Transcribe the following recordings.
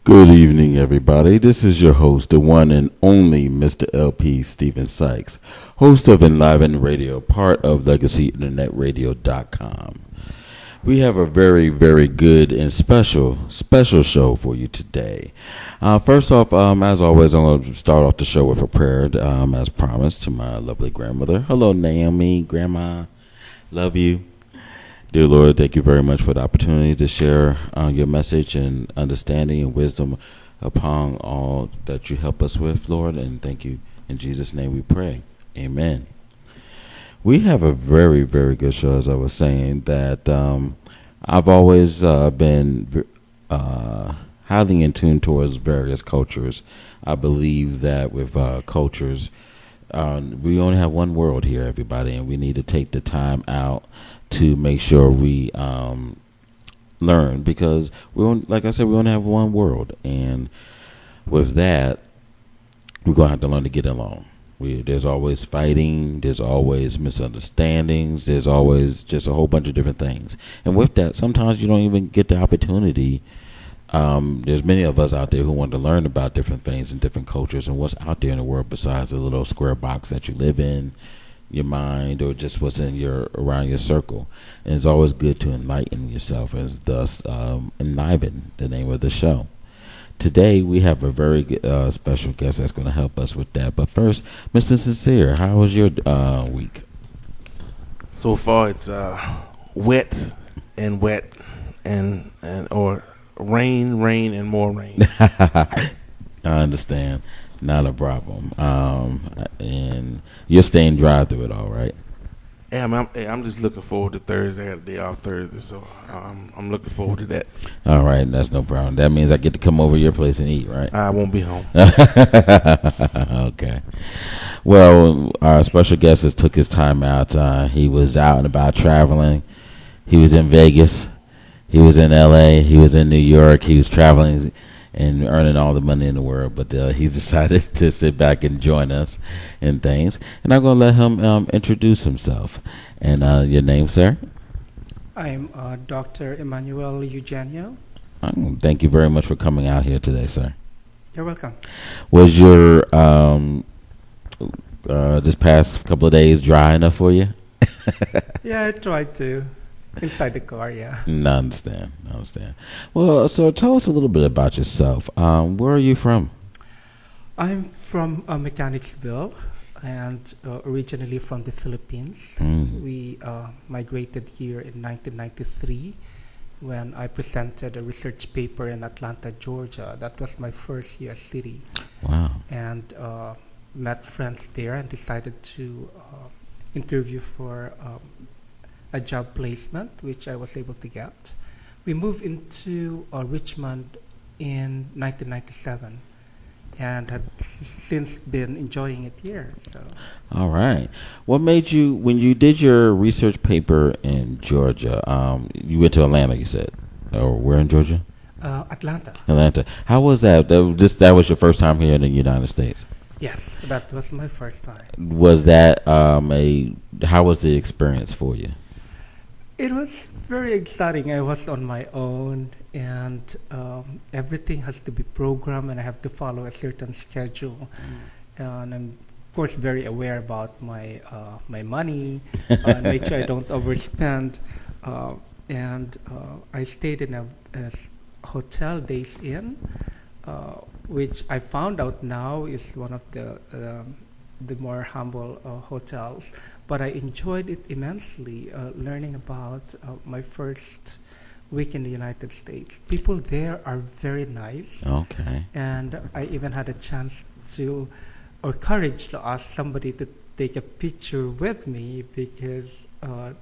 Good evening, everybody. This is your host, the one and only Mr. LP STEVENSYKES, host of ENLIVEN Radio, part of LEGACYINTERNETRADIO.com. We have a very, very good and special show for you today. First off, as always, I'm going to start off the show with a prayer, as promised, to my lovely grandmother. Hello, Naomi, Grandma. Love you. Dear Lord, thank you very much for the opportunity to share your message and understanding and wisdom upon all that you help us with, Lord. And thank you. In Jesus' name we pray. Amen. We have a very, very good show, as I was saying, that I've always been highly in tune towards various cultures. I believe that with cultures, we only have one world here, everybody, and we need to take the time out to make sure we learn, because like I said, we only have one world, and with that, we're gonna have to learn to get along. There's always fighting, there's always misunderstandings, there's always just a whole bunch of different things, and with that, sometimes you don't even get the opportunity. There's many of us out there who want to learn about different things and different cultures and what's out there in the world besides the little square box that you live in, your mind, or just what's in around your circle. And it's always good to enlighten yourself, and thus ENLIVEN, the name of the show. Today we have a very special guest that's going to help us with that. But first, Mr. Sincere, how was your week? So far, it's wet and or rain and more rain. I understand. Not a problem. And you're staying dry through it all, right? Yeah, I'm just looking forward to Thursday. I got a day off Thursday, so I'm looking forward to that. All right, that's no problem. That means I get to come over to your place and eat, right? I won't be home. Okay. Well, our special guest has took his time out. He was out and about traveling. He was in Vegas. He was in L.A. He was in New York. He was traveling and earning all the money in the world, but he decided to sit back and join us in things. And I'm going to let him introduce himself. And your name, sir? I'm Dr. Emmanuel Eugenio. Thank you very much for coming out here today, sir. You're welcome. Was your this past couple of days dry enough for you? Yeah, I tried to. Inside the car, yeah. I understand. Well, so tell us a little bit about yourself. Where are you from? I'm from Mechanicsville, and originally from the Philippines. We migrated here in 1993 when I presented a research paper in Atlanta, Georgia. That was my first U.S. city. Wow. And met friends there and decided to interview for a job placement, which I was able to get. We moved into Richmond in 1997 and had since been enjoying it here. So. All right. What made you, when you did your research paper in Georgia, you went to Atlanta, you said, or where in Georgia? Atlanta. Atlanta. How was that? That was your first time here in the United States? Yes, that was my first time. Was that how was the experience for you? It was very exciting. I was on my own, and everything has to be programmed, and I have to follow a certain schedule. And I'm, of course, very aware about my money, and make sure I don't overspend. And I stayed in a hotel Days Inn, which I found out now is one of the more humble hotels, but I enjoyed it immensely, learning about my first week in the United States. People there are very nice. Okay. And I even had a chance to, or courage to ask somebody to take a picture with me because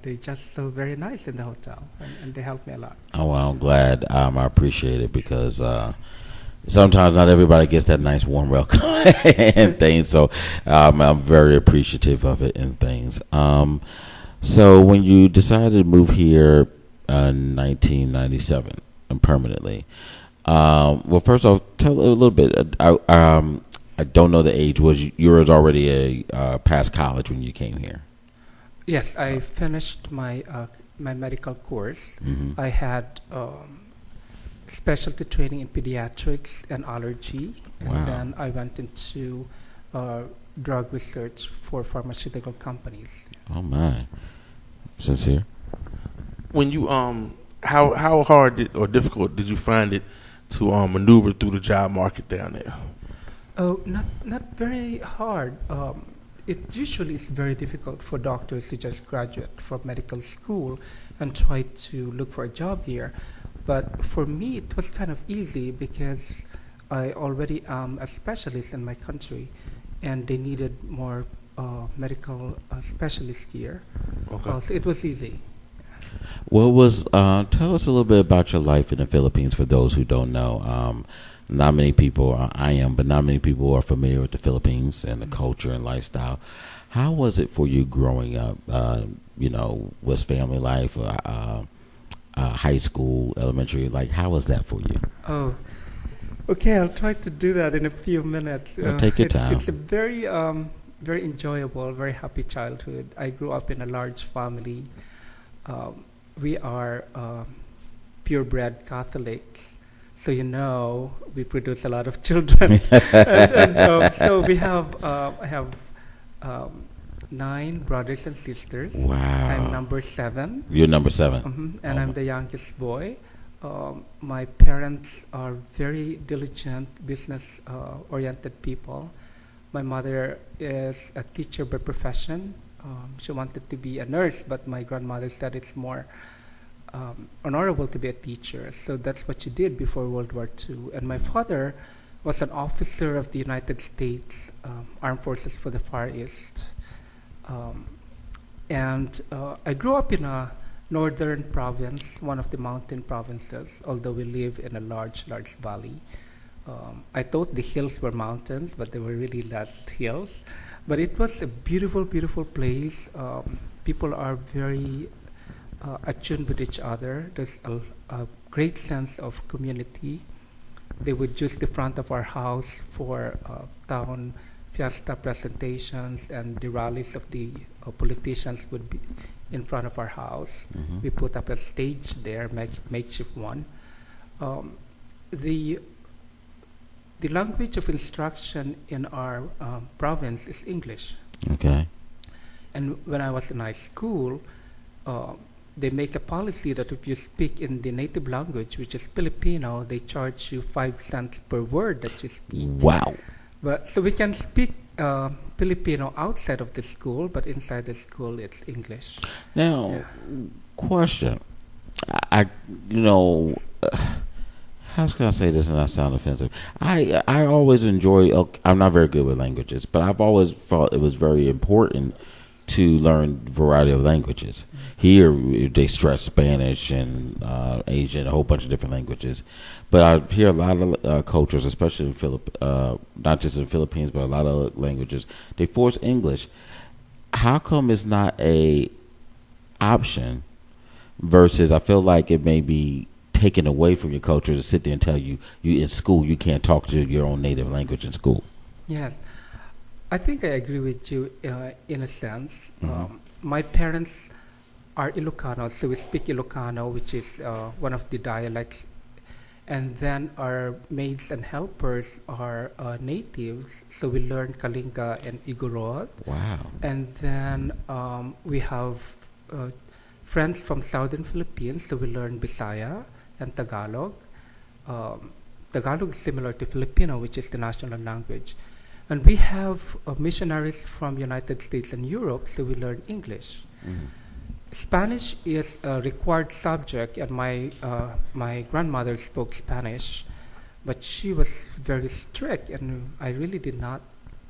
they're just so very nice in the hotel, and they helped me a lot. Oh, well, I'm glad. I appreciate it because sometimes not everybody gets that nice warm welcome and things, so I'm very appreciative of it and things. So when you decided to move here in 1997 and permanently, well, first off, tell a little bit. I don't know the age. You was already past college when you came here? Yes, I finished my medical course. Mm-hmm. I had specialty training in pediatrics and allergy, and Wow. then I went into drug research for pharmaceutical companies. Oh my. Sincere. When you how hard or difficult did you find it to maneuver through the job market down there? Oh, not very hard. It usually is very difficult for doctors to just graduate from medical school and try to look for a job here. But for me, it was kind of easy because I already am a specialist in my country, and they needed more medical specialists here. Okay. So it was easy. What was? Tell us a little bit about your life in the Philippines. For those who don't know, not many people. I am, but not many people are familiar with the Philippines and the culture and lifestyle. How was it for you growing up? Was family life, high school, elementary? Like, how was that for you? Oh, okay. I'll try to do that in a few minutes. Take your it's, time. It's a very, very enjoyable, very happy childhood. I grew up in a large family. We are purebred Catholics, so we produce a lot of children. So I have 9 brothers and sisters. Wow. I'm number 7. You're number 7. And Oh. I'm the youngest boy. My parents are very diligent, business-oriented people. My mother is a teacher by profession. She wanted to be a nurse, but my grandmother said it's more honorable to be a teacher. So that's what she did before World War II. And my father was an officer of the United States Armed Forces for the Far East. I grew up in a northern province, one of the mountain provinces, although we live in a large valley. I thought the hills were mountains, but they were really not hills. But it was a beautiful, beautiful place. People are very attuned with each other. There's a great sense of community. They would use the front of our house for town fiesta presentations, and the rallies of the politicians would be in front of our house. Mhm. We put up a stage there, makeshift one. The language of instruction in our province is English. Okay. And when I was in high school, they make a policy that if you speak in the native language, which is Filipino, they charge you 5 cents per word that you speak. Wow. But so we can speak Filipino outside of the school, but inside the school it's English. Now, Yeah. question. How can I say this and not sound offensive? I always enjoy. I'm not very good with languages, but I've always thought it was very important to learn a variety of languages. Here they stress Spanish and Asian, a whole bunch of different languages. But I hear a lot of cultures, especially in not just in the Philippines, but a lot of languages, they force English. How come it's not a option? Versus, I feel like it may be taken away from your culture to sit there and tell you in school you can't talk to your own native language in school. Yes, I think I agree with you in a sense. Mhm. My parents are Ilocano, so we speak Ilocano, which is one of the dialects. And then our maids and helpers are natives, so we learn Kalinga and Igorot. Wow. And then we have friends from southern Philippines, so we learn Bisaya and Tagalog. Tagalog is similar to Filipino, which is the national language. And we have missionaries from United States and Europe, so we learn English. Mhm. Spanish is a required subject, and my grandmother spoke Spanish, but she was very strict, and I really did not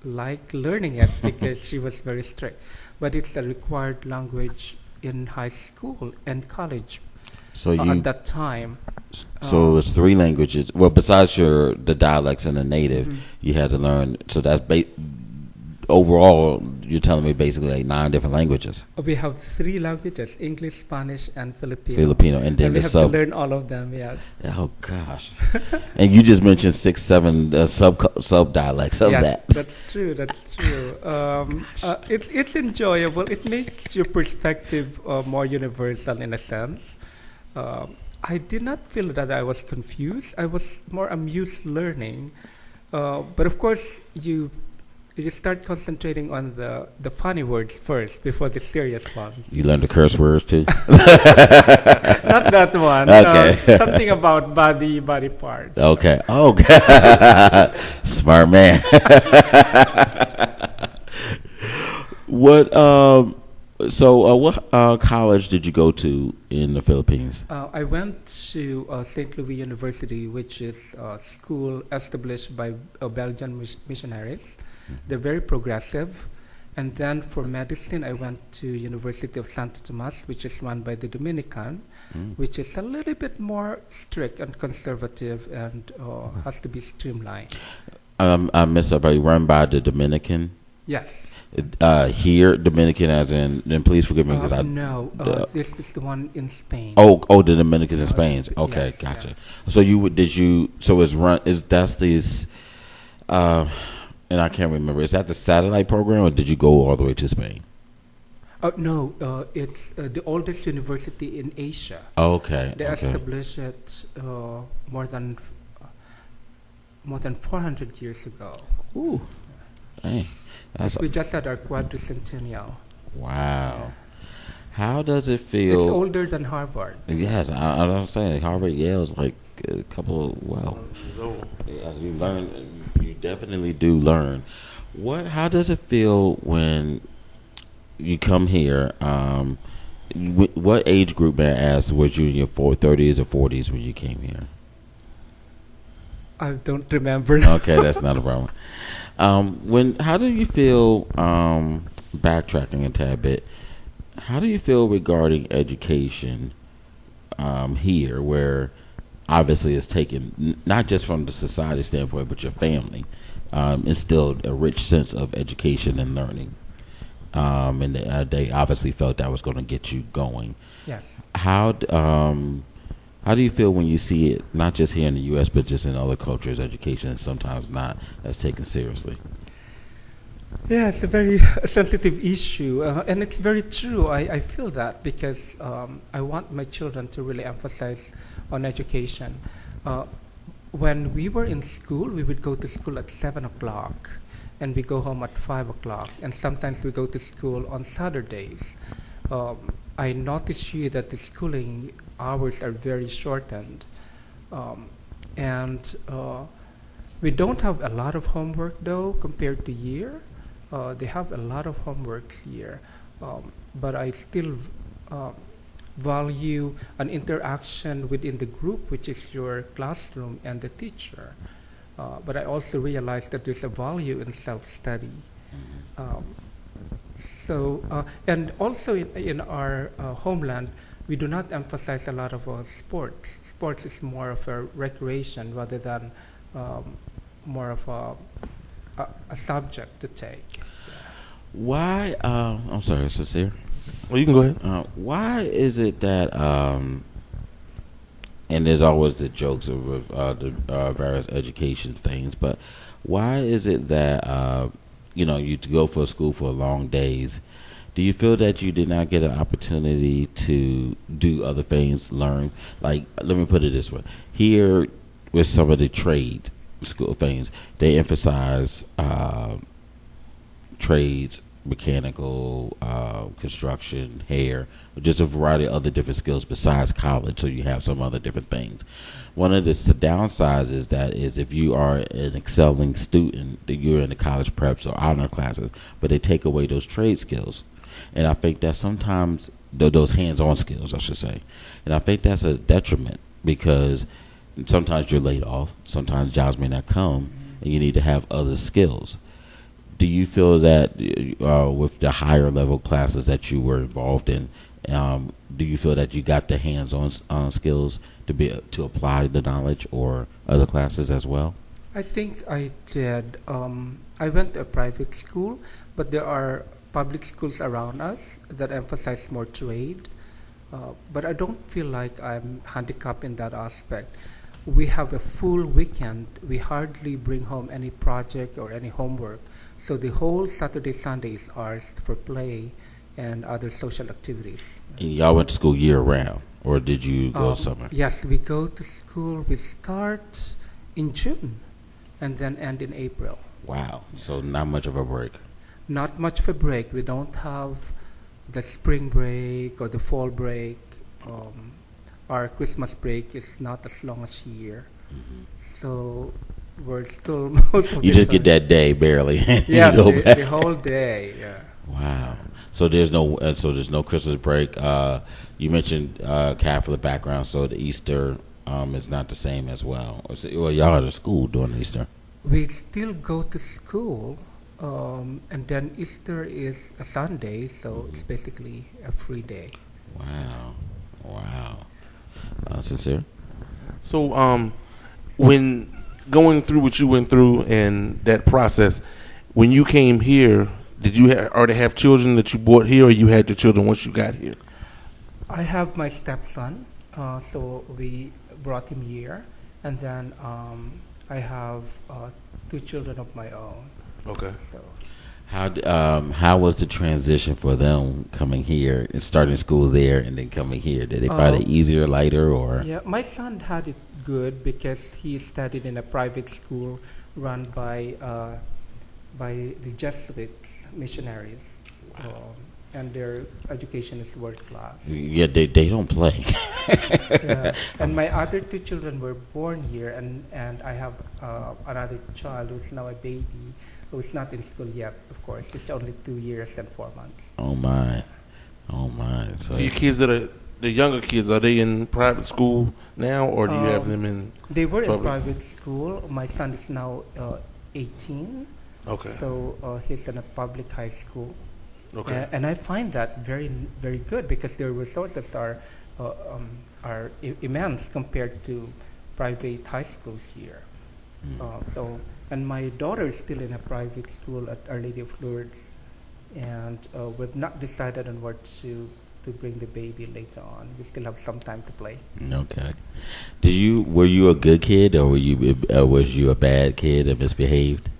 like learning it because she was very strict. But it's a required language in high school and college So at that time. So it was 3 languages. Well, besides the dialects and the native, Mhm. you had to learn. So that's overall, you're telling me basically like 9 different languages. We have 3 languages: English, Spanish, and Filipino. Filipino, and then And we the have sub. to learn all of them. Yes. Oh gosh! And you just mentioned 6, 7 sub dialects of Yes, that. that's true. That's true. It's enjoyable. It makes your perspective more universal in a sense. I did not feel that I was confused. I was more amused learning. But of course, you start concentrating on the funny words first before the serious ones. You learned the curse words too? Not that one. Okay. Something about body parts. Okay. Okay. Smart man. What college did you go to in the Philippines? I went to St. Louis University, which is a school established by Belgian missionaries. They're very progressive. And then for medicine, I went to University of Santo Tomas, which is run by the Dominican, which is a little bit more strict and conservative and has to be streamlined. I missed up. Are you run by the Dominican? Yes. Here, Dominican as in, and please forgive me because no, this is the one in Spain. Oh, the Dominicans in Spain. Okay, yes, gotcha. Yeah. So that's this, and I can't remember. Is that the satellite program, or did you go all the way to Spain? No, it's the oldest university in Asia. Okay. They established it more than 400 years ago. Ooh. Dang. We just had our quadricentennial. Wow. Yeah. How does it feel? It's older than Harvard. Yes, I'm saying Harvard, Yale is like a couple. Well, as you learn, you definitely do learn. How does it feel when you come here? What age group, may I ask, was you in your 30s or 40s when you came here? I don't remember. Okay, that's not a problem. How do you feel, backtracking a tad bit, how do you feel regarding education here, where obviously it's taken, not just from the society standpoint, but your family, instilled a rich sense of education and learning, and they obviously felt that was going to get you going. Yes. How do you feel when you see it, not just here in the U.S., but just in other cultures, education is sometimes not as taken seriously? Yeah, it's a very sensitive issue, and it's very true. I feel that because I want my children to really emphasize on education. When we were in school, we would go to school at 7 o'clock, and we go home at 5 o'clock, and sometimes we go to school on Saturdays. I noticed here that the schooling hours are very shortened, and we don't have a lot of homework though compared to here. They have a lot of homeworks here, but I still value an interaction within the group, which is your classroom and the teacher. But I also realize that there's a value in self-study. And also in our homeland, we do not emphasize a lot of sports. Sports is more of a recreation rather than more of a subject to take. Why? I'm sorry, Sincere. Well, you can go ahead. Why is it that? And there's always the jokes of the various education things, but why is it that you go for school for long days? Do you feel that you did not get an opportunity to do other things, learn? Like, let me put it this way: here, with some of the trade school things, they emphasize trades, mechanical, construction, hair, just a variety of other different skills besides college. So you have some other different things. One of the downsides is that if you are an excelling student, that you're in the college preps or honor classes, but they take away those trade skills. And I think that sometimes those hands-on skills, I should say, and I think that's a detriment because sometimes you're laid off, sometimes jobs may not come, and you need to have other skills. Do you feel that with the higher level classes that you were involved in, do you feel that you got the hands-on skills to apply the knowledge, or other classes as well? I think I did. I went to a private school, but there are public schools around us that emphasize more trade. But I don't feel like I'm handicapped in that aspect. We have a full weekend. We hardly bring home any project or any homework. So the whole Saturday, Sunday is ours for play and other social activities. And y'all went to school year round, or did you go summer? Yes, we go to school. We start in June and then end in April. Wow. So not much of a break. Not much of a break. We don't have the spring break or the fall break. Our Christmas break is not as long as here. So we're still most of You the just get time- that day barely. and you Yes, go the, back. the whole day. Yeah. Wow. So there's no Christmas break. You mentioned Catholic background, so the Easter is not the same as well. Well, y'all are to school during Easter. We still go to school, and then Easter is a Sunday, so it's basically a free day. Wow. Sincere? So, when going through what you went through and that process, when you came here, did you already have children that you brought here, or you had your children once you got here? I have my stepson, so we brought him here, and then I have 2 children of my own. Okay. So How was the transition for them coming here and starting school there and then coming here? Did they find it easier, lighter, or? yeah, my son had it good because he studied in a private school run by the Jesuits missionaries, and their education is world class. Yeah, they don't play. Yeah. And my other 2 children were born here, and I have another child who's now a baby who's not in school yet, of course. It's only 2 years and 4 months. Oh my. So Your kids the younger kids, are they in private school now, or do you have them in? They were in public? private school. My son is now 18, Okay. so he's in a public high school. Okay. And I find that very, very good because their resources are immense compared to private high schools here. And my daughter is still in a private school at Our Lady of Lourdes, and we've not decided on where to bring the baby later on. We still have some time to play. Okay. Were you a good kid, or was you a bad kid and misbehaved?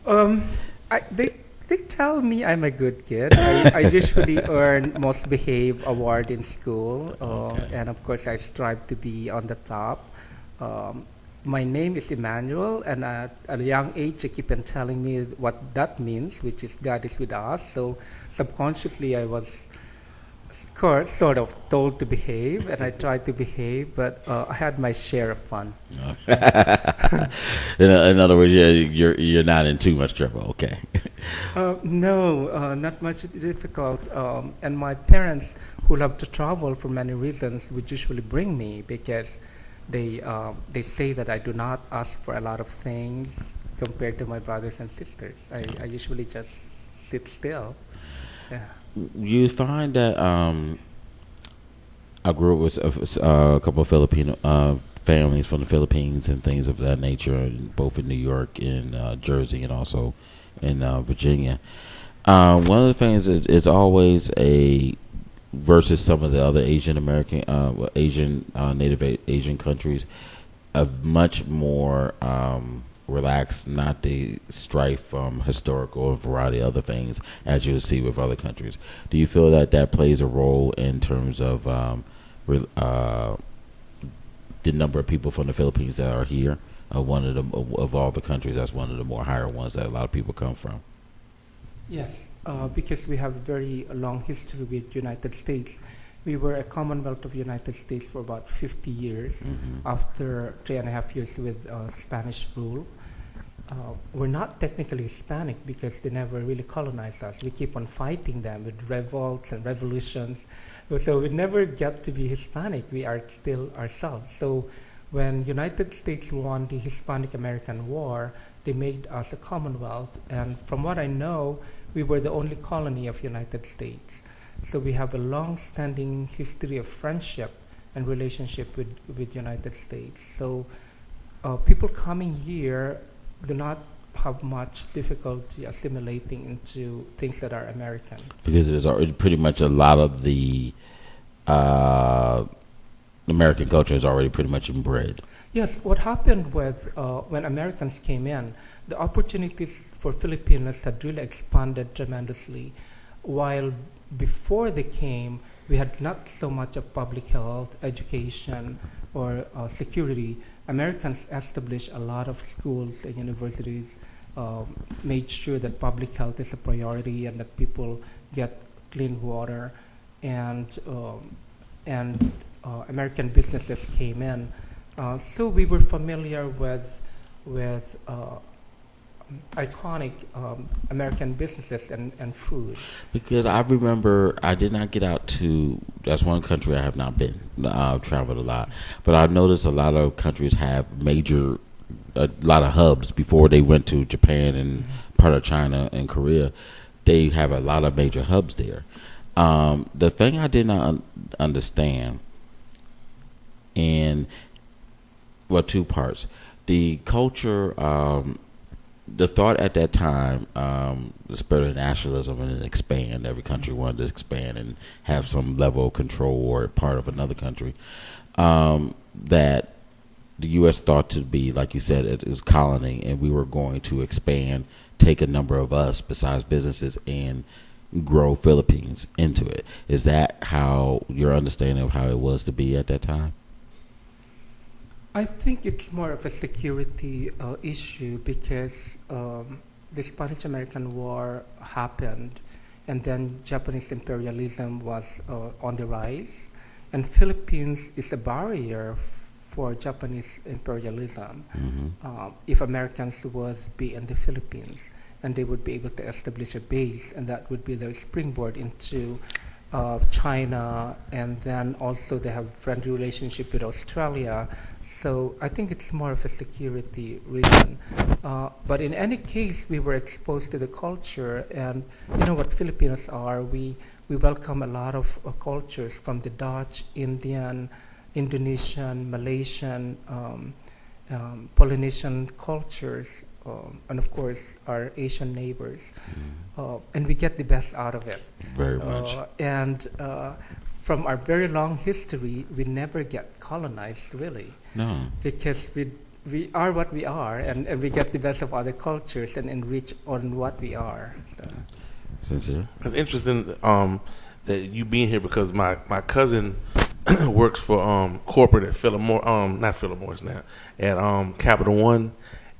They tell me I'm a good kid. I usually earn most behaved award in school, and of course I strive to be on the top. My name is Emmanuel, and at a young age I keep on telling me what that means, which is God is with us. So subconsciously I was sort of told to behave, and I tried to behave, but I had my share of fun. In other words, you're not in too much trouble. Okay. No, not much difficult. And my parents, who love to travel for many reasons, would usually bring me because they say that I do not ask for a lot of things compared to my brothers and sisters. I usually just sit still. Yeah. You find that I grew up with a couple of Filipino families from the Philippines and things of that nature, both in New York and Jersey and also in Virginia. One of the things is always versus some of the other Asian American, native Asian countries, a much more relaxed, not the strife from historical and a variety of other things as you see with other countries. Do you feel that plays a role in terms of the number of people from the Philippines that are here? Of all the countries, that's one of the more higher ones that a lot of people come from. Yes, because we have a very long history with United States. We were a Commonwealth of United States for about 50 years after 3.5 years with Spanish rule. We're not technically Hispanic because they never really colonized us. We keep on fighting them with revolts and revolutions. So we never get to be Hispanic. We are still ourselves. So when United States won the Hispanic-American War, they made us a Commonwealth. And from what I know, we were the only colony of United States. So we have a long-standing history of friendship and relationship with United States. So people coming here do not have much difficulty assimilating into things that are American. Because there's already pretty much a lot of the American culture is already pretty much inbred. Yes, what happened with when Americans came in, the opportunities for Filipinos had really expanded tremendously, while before they came, we had not so much of public health, education, or security. Americans established a lot of schools and universities, made sure that public health is a priority and that people get clean water, and American businesses came in. So we were familiar with iconic American businesses and food. Because I remember I did not get out to, that's one country I have not been. I've traveled a lot. But I've noticed a lot of countries have a lot of hubs before they went to Japan and part of China and Korea. They have a lot of major hubs there. The thing I did not understand, two parts. The culture, the thought at that time, the spirit of nationalism and expand. Every country wanted to expand and have some level of control or part of another country. That the U.S. thought to be, like you said, it is colony, and we were going to expand, take a number of us besides businesses, and grow Philippines into it. Is that how your understanding of how it was to be at that time? I think it's more of a security issue because the Spanish-American War happened, and then Japanese imperialism was on the rise, and Philippines is a barrier for Japanese imperialism. If Americans would be in the Philippines, and they would be able to establish a base, and that would be their springboard into China, and then also they have friendly relationship with Australia. So I think it's more of a security reason. But in any case, we were exposed to the culture, and you know what Filipinos are. We welcome a lot of cultures from the Dutch, Indian, Indonesian, Malaysian, Polynesian cultures, and of course our Asian neighbors, and we get the best out of it. Very much. And from our very long history, we never get colonized, really. No. Because we are what we are, and we get the best of other cultures and enrich on what we are. So. Sincere? It's interesting that you being here, because my cousin works for corporate at not Philip Morris now, at Capital One,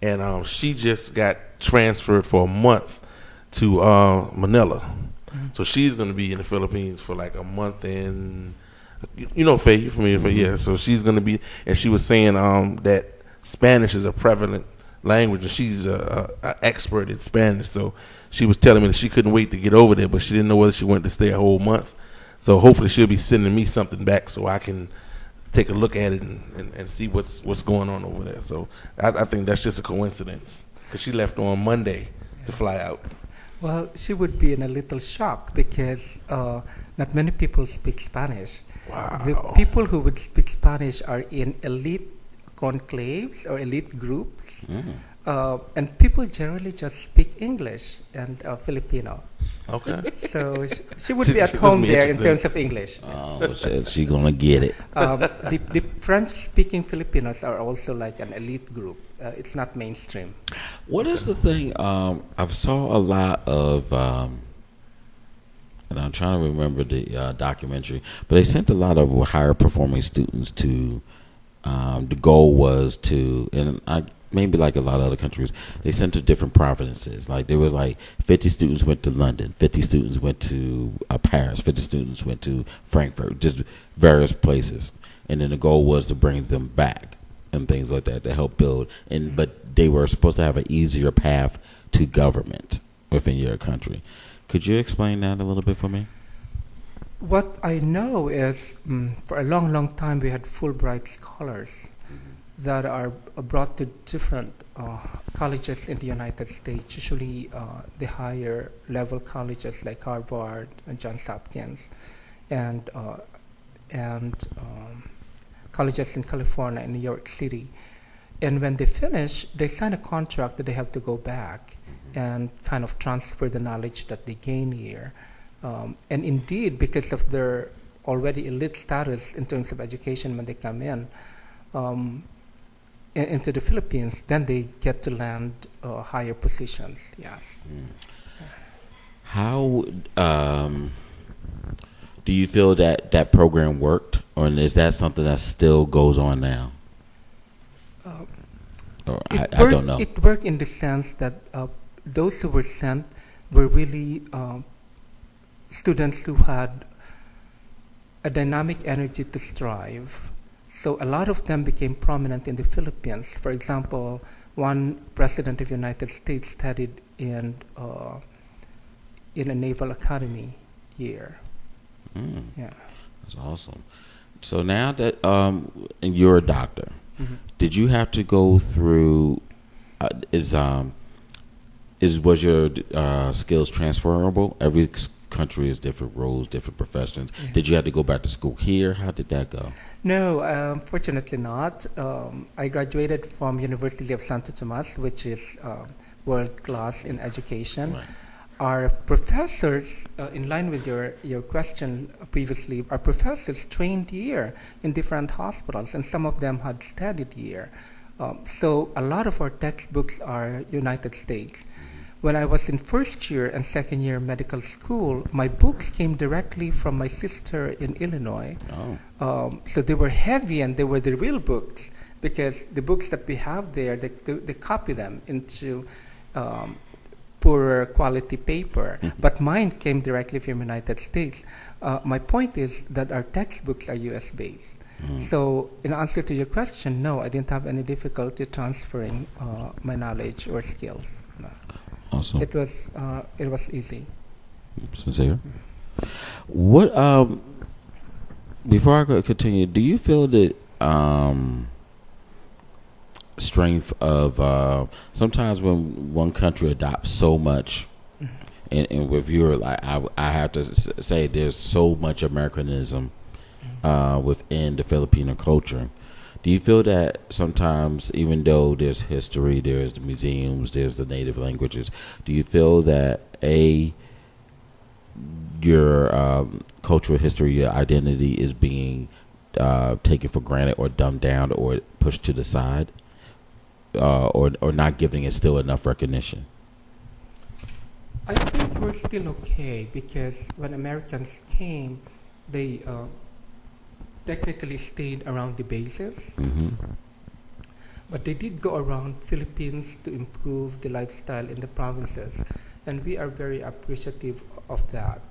and she just got transferred for a month to Manila. So she's going to be in the Philippines for like a month, and you know, Faye, you familiar with Faye? Yeah. So she's going to be, and she was saying that Spanish is a prevalent language, and she's an expert in Spanish. So she was telling me that she couldn't wait to get over there, but she didn't know whether she wanted to stay a whole month. So hopefully she'll be sending me something back so I can take a look at it and see what's going on over there. So I think that's just a coincidence, because she left on Monday to fly out. Well, she would be in a little shock because not many people speak Spanish. Wow. The people who would speak Spanish are in elite conclaves or elite groups, and people generally just speak English and Filipino. Okay. So she would be at home there in terms of English. Oh, she's going to get it. The French-speaking Filipinos are also like an elite group. It's not mainstream. What is the thing? I've saw a lot of, and I'm trying to remember the documentary, but they sent a lot of higher performing students to, the goal was to, and maybe like a lot of other countries, they sent to different provinces. Like there was like 50 students went to London, 50 students went to Paris, 50 students went to Frankfurt, just various places. And then the goal was to bring them back and things like that to help build. But they were supposed to have an easier path to government within your country. Could you explain that a little bit for me? What I know is for a long, long time we had Fulbright scholars that are brought to different colleges in the United States, usually the higher level colleges like Harvard and Johns Hopkins, and colleges in California and New York City. And when they finish, they sign a contract that they have to go back and kind of transfer the knowledge that they gain here. And indeed, because of their already elite status in terms of education when they come in, into the Philippines, then they get to land higher positions. Yes. How Do you feel that that program worked, or is that something that still goes on now? Or I don't know. It worked in the sense that those who were sent were really students who had a dynamic energy to strive. So a lot of them became prominent in the Philippines. For example, one president of the United States studied in a naval academy year. Yeah, That's awesome. So now that and you're a doctor, did you have to go through? Was your skills transferable? Every country has different roles, different professions. Yeah. Did you have to go back to school here? How did that go? No, fortunately not. I graduated from University of Santo Tomas, which is world class in education. Right. Our professors, in line with your question previously, our professors trained here in different hospitals, and some of them had studied here. So a lot of our textbooks are United States. When I was in first year and second year medical school, my books came directly from my sister in Illinois. So they were heavy, and they were the real books, because the books that we have there, they copy them into poorer quality paper. But mine came directly from United States. My point is that our textbooks are US based. So in answer to your question, no, I didn't have any difficulty transferring my knowledge or skills. No. Awesome. It was easy. Sincere. What before I continue, do you feel that strength of sometimes when one country adopts so much, and with your, like, I have to say there's so much Americanism within the Filipino culture. Do you feel that sometimes, even though there's history, there's the museums, there's the native languages, do you feel that your cultural history, your identity is being taken for granted or dumbed down or pushed to the side, or not giving it still enough recognition? I think we're still okay, because when Americans came, they technically stayed around the bases, but they did go around Philippines to improve the lifestyle in the provinces, and we are very appreciative of that.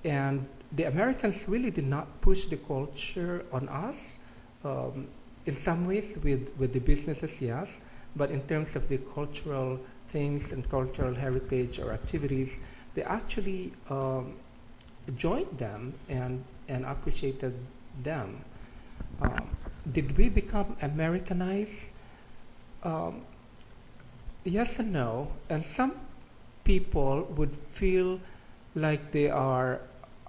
And the Americans really did not push the culture on us. In some ways with the businesses, yes, but in terms of the cultural things and cultural heritage or activities, they actually joined them and appreciated them. Did we become Americanized? Yes and no. And some people would feel like they are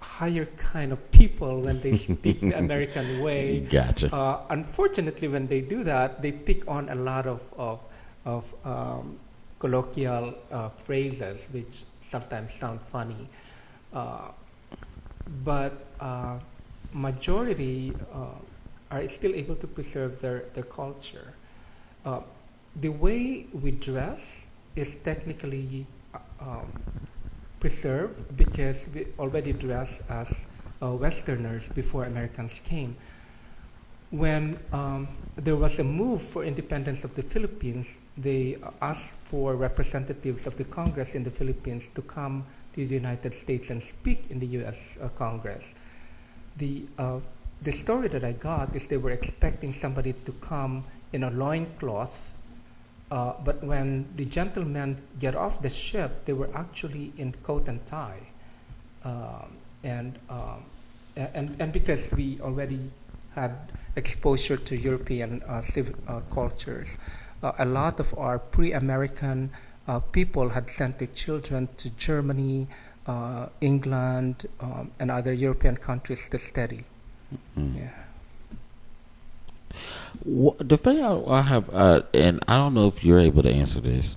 higher kind of people when they speak the American way. Gotcha. Unfortunately, when they do that, they pick on a lot of colloquial phrases, which sometimes sound funny. But majority are still able to preserve their culture. The way we dress is technically preserved, because we already dress as Westerners before Americans came. When there was a move for independence of the Philippines, they asked for representatives of the Congress in the Philippines to come to the United States and speak in the U.S. Congress. The story that I got is they were expecting somebody to come in a loincloth, but when the gentlemen get off the ship, they were actually in coat and tie, and because we already had exposure to European cultures, a lot of our pre-American people had sent their children to Germany, England, and other European countries to study. Yeah. The thing I have, and I don't know if you're able to answer this,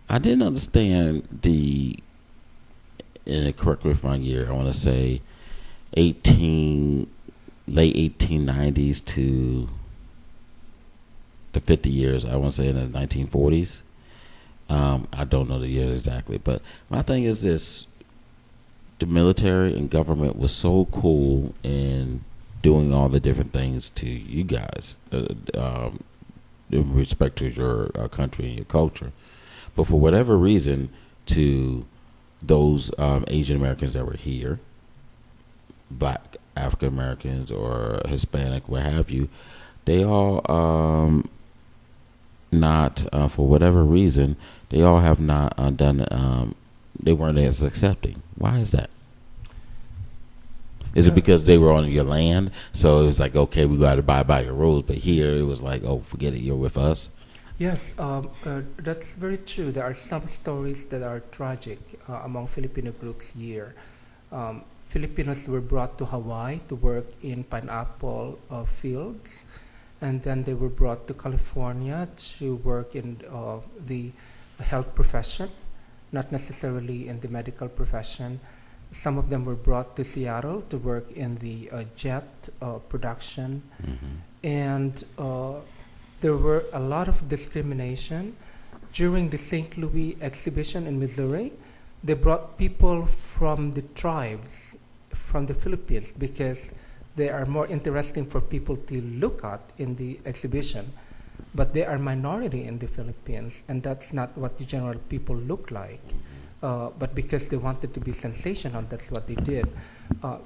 I didn't understand and correct me if I'm wrong year, I want to say late 1890s to the 50 years, I want to say in the 1940s. I don't know the years exactly, but my thing is this: the military and government was so cool in doing all the different things to you guys in respect to your country and your culture. But for whatever reason, to those Asian Americans that were here, Black African Americans or Hispanic, what have you, they all not for whatever reason, they all have not done. They weren't as accepting. Why is that? Is it because they were on your land, so it was like, okay, we got to abide by your rules, but here it was like, oh, forget it, you're with us? Yes, that's very true. There are some stories that are tragic among Filipino groups here. Filipinos were brought to Hawaii to work in pineapple fields, and then they were brought to California to work in the health profession, not necessarily in the medical profession. Some of them were brought to Seattle to work in the jet production, and there were a lot of discrimination. During the St. Louis exhibition in Missouri, they brought people from the tribes from the Philippines because they are more interesting for people to look at in the exhibition. But they are minority in the Philippines, and that's not what the general people look like. But because they wanted to be sensational, that's what they did.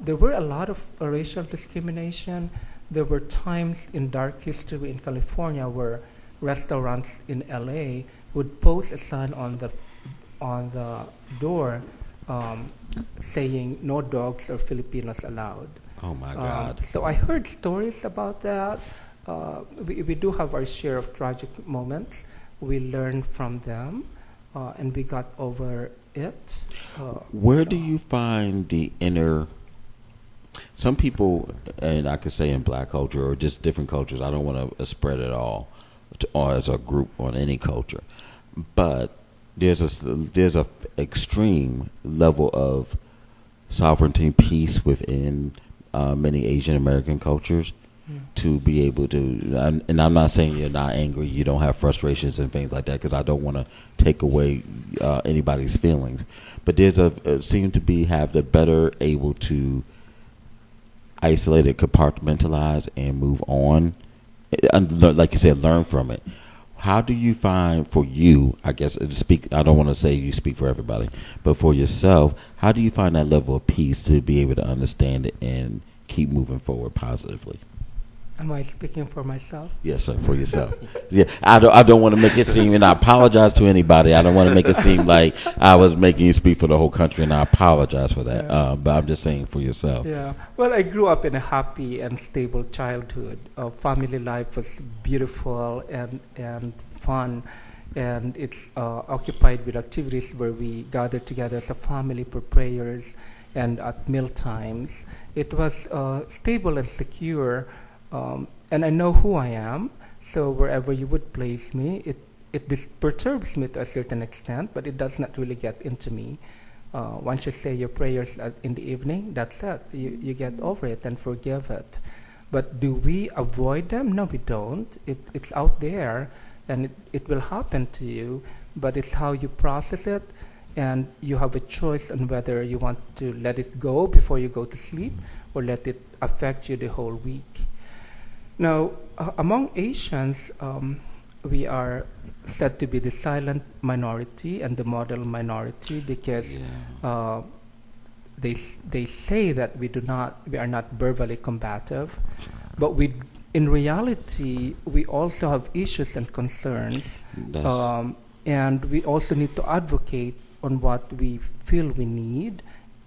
There were a lot of racial discrimination. There were times in dark history in California where restaurants in LA would post a sign on the door saying no dogs or Filipinos allowed. Oh my God. So I heard stories about that. We do have our share of tragic moments. We learned from them, and we got over it. Where do you find the inner... Some people, and I could say in black culture or just different cultures, I don't want to spread it all or as a group on any culture, but there's a extreme level of sovereignty, peace within many Asian American cultures to be able to, and I'm not saying you're not angry, you don't have frustrations and things like that, because I don't want to take away anybody's feelings, but there's seem to be have the better able to isolate it, compartmentalize, and move on, and like you said, learn from it. How do you find, for you, I guess, I don't want to say you speak for everybody, but for yourself, how do you find that level of peace to be able to understand it and keep moving forward positively? Am I speaking for myself? Yes, sir, for yourself. Yeah, I don't want to make it seem, and I apologize to anybody, I don't want to make it seem like I was making you speak for the whole country, and I apologize for that. Yeah. But I'm just saying for yourself. Yeah. Well, I grew up in a happy and stable childhood. Family life was beautiful and fun, and it's occupied with activities where we gather together as a family for prayers and at meal times. It was stable and secure. And I know who I am, so wherever you would place me, it perturbs me to a certain extent, but it does not really get into me. Once you say your prayers in the evening, that's it. You get over it and forgive it. But do we avoid them? No, we don't. It's out there, and it will happen to you, but it's how you process it, and you have a choice on whether you want to let it go before you go to sleep or let it affect you the whole week. Now, among Asians, we are said to be the silent minority and the model minority because they say that we are not verbally combative, but in reality we also have issues and concerns, and we also need to advocate on what we feel we need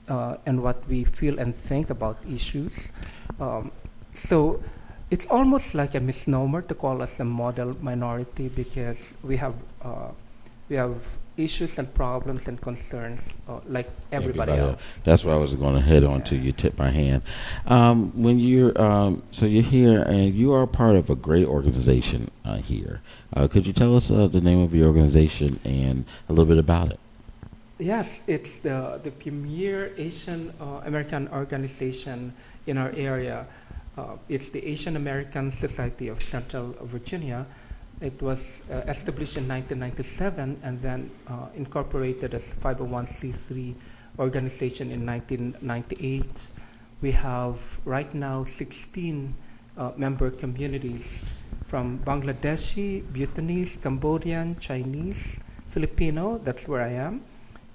and what we feel and think about issues. So it's almost like a misnomer to call us a model minority because we have issues and problems and concerns like everybody else. That's what I was going to head on to. You tip my hand. When you're so you're here and you are part of a great organization here. Could you tell us the name of your organization and a little bit about it? Yes, it's the premier Asian American organization in our area. It's the Asian American Society of Central Virginia. It was established in 1997 and then incorporated as 501c3 organization in 1998. We have right now 16 member communities from Bangladeshi, Bhutanese, Cambodian, Chinese, Filipino, that's where I am,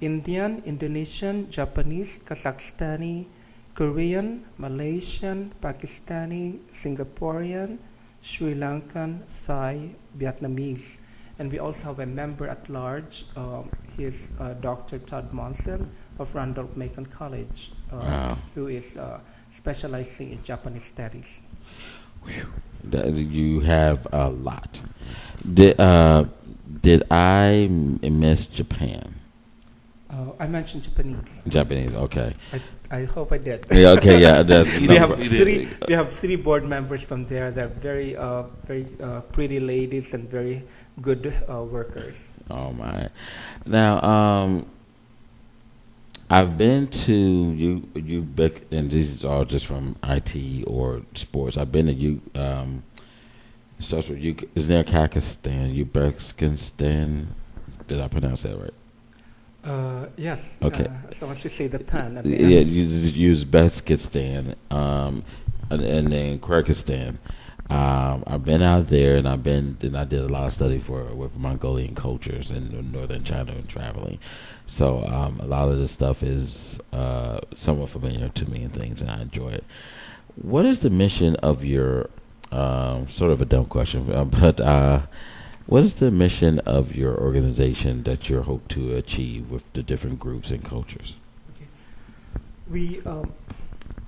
Indian, Indonesian, Japanese, Kazakhstani, Korean, Malaysian, Pakistani, Singaporean, Sri Lankan, Thai, Vietnamese. And we also have a member at large. He is Dr. Todd Monson of Randolph-Macon College, Wow. who is specializing in Japanese studies. You have a lot. Did I miss Japan? I mentioned Japanese. Japanese, okay. I hope I did. Yeah, okay, yeah. That's, We have You did. three board members from there. They're very pretty ladies and very good workers. Oh my! Now, I've been to you back, and these are all just from IT or sports. I've been to you. It starts with you. Is there Kazakhstan? Uzbekistan? Did I pronounce that right? Yes. Okay. So once you say the tan. Yeah, Uzbekistan, and then Kyrgyzstan. I've been out there, and I did a lot of study with Mongolian cultures in northern China and traveling. So a lot of this stuff is somewhat familiar to me and things, and I enjoy it. What is the mission of your sort of a dumb question, but what is the mission of your organization that you hope to achieve with the different groups and cultures? Okay. We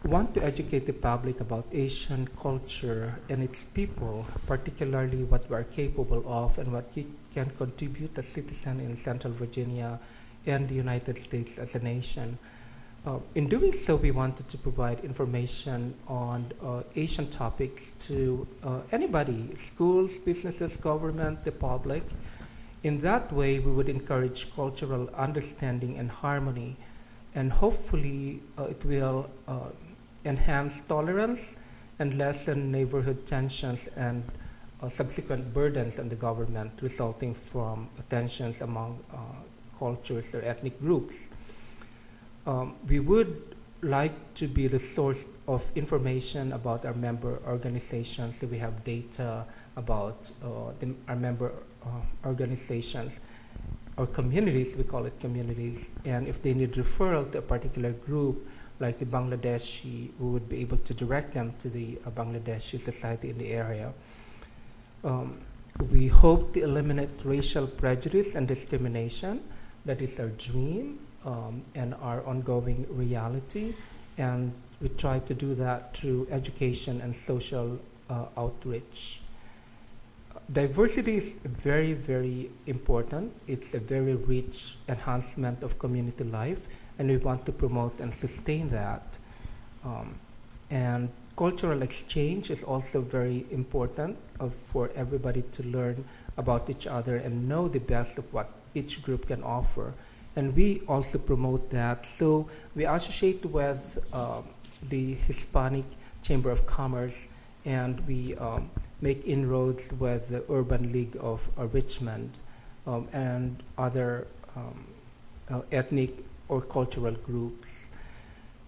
want to educate the public about Asian culture and its people, particularly what we are capable of and what we can contribute as citizens in Central Virginia and the United States as a nation. In doing so, we wanted to provide information on Asian topics to anybody, schools, businesses, government, the public. In that way, we would encourage cultural understanding and harmony, and hopefully it will enhance tolerance and lessen neighborhood tensions and subsequent burdens on the government resulting from tensions among cultures or ethnic groups. We would like to be the source of information about our member organizations. So we have data about our member organizations or communities, we call it communities, and if they need referral to a particular group, like the Bangladeshi, we would be able to direct them to the Bangladeshi society in the area. We hope to eliminate racial prejudice and discrimination. That is our dream. And our ongoing reality, and we try to do that through education and social outreach. Diversity is very, very important. It's a very rich enhancement of community life, and we want to promote and sustain that. And cultural exchange is also very important for everybody to learn about each other and know the best of what each group can offer. And we also promote that. So we associate with the Hispanic Chamber of Commerce, and we make inroads with the Urban League of Richmond and other ethnic or cultural groups.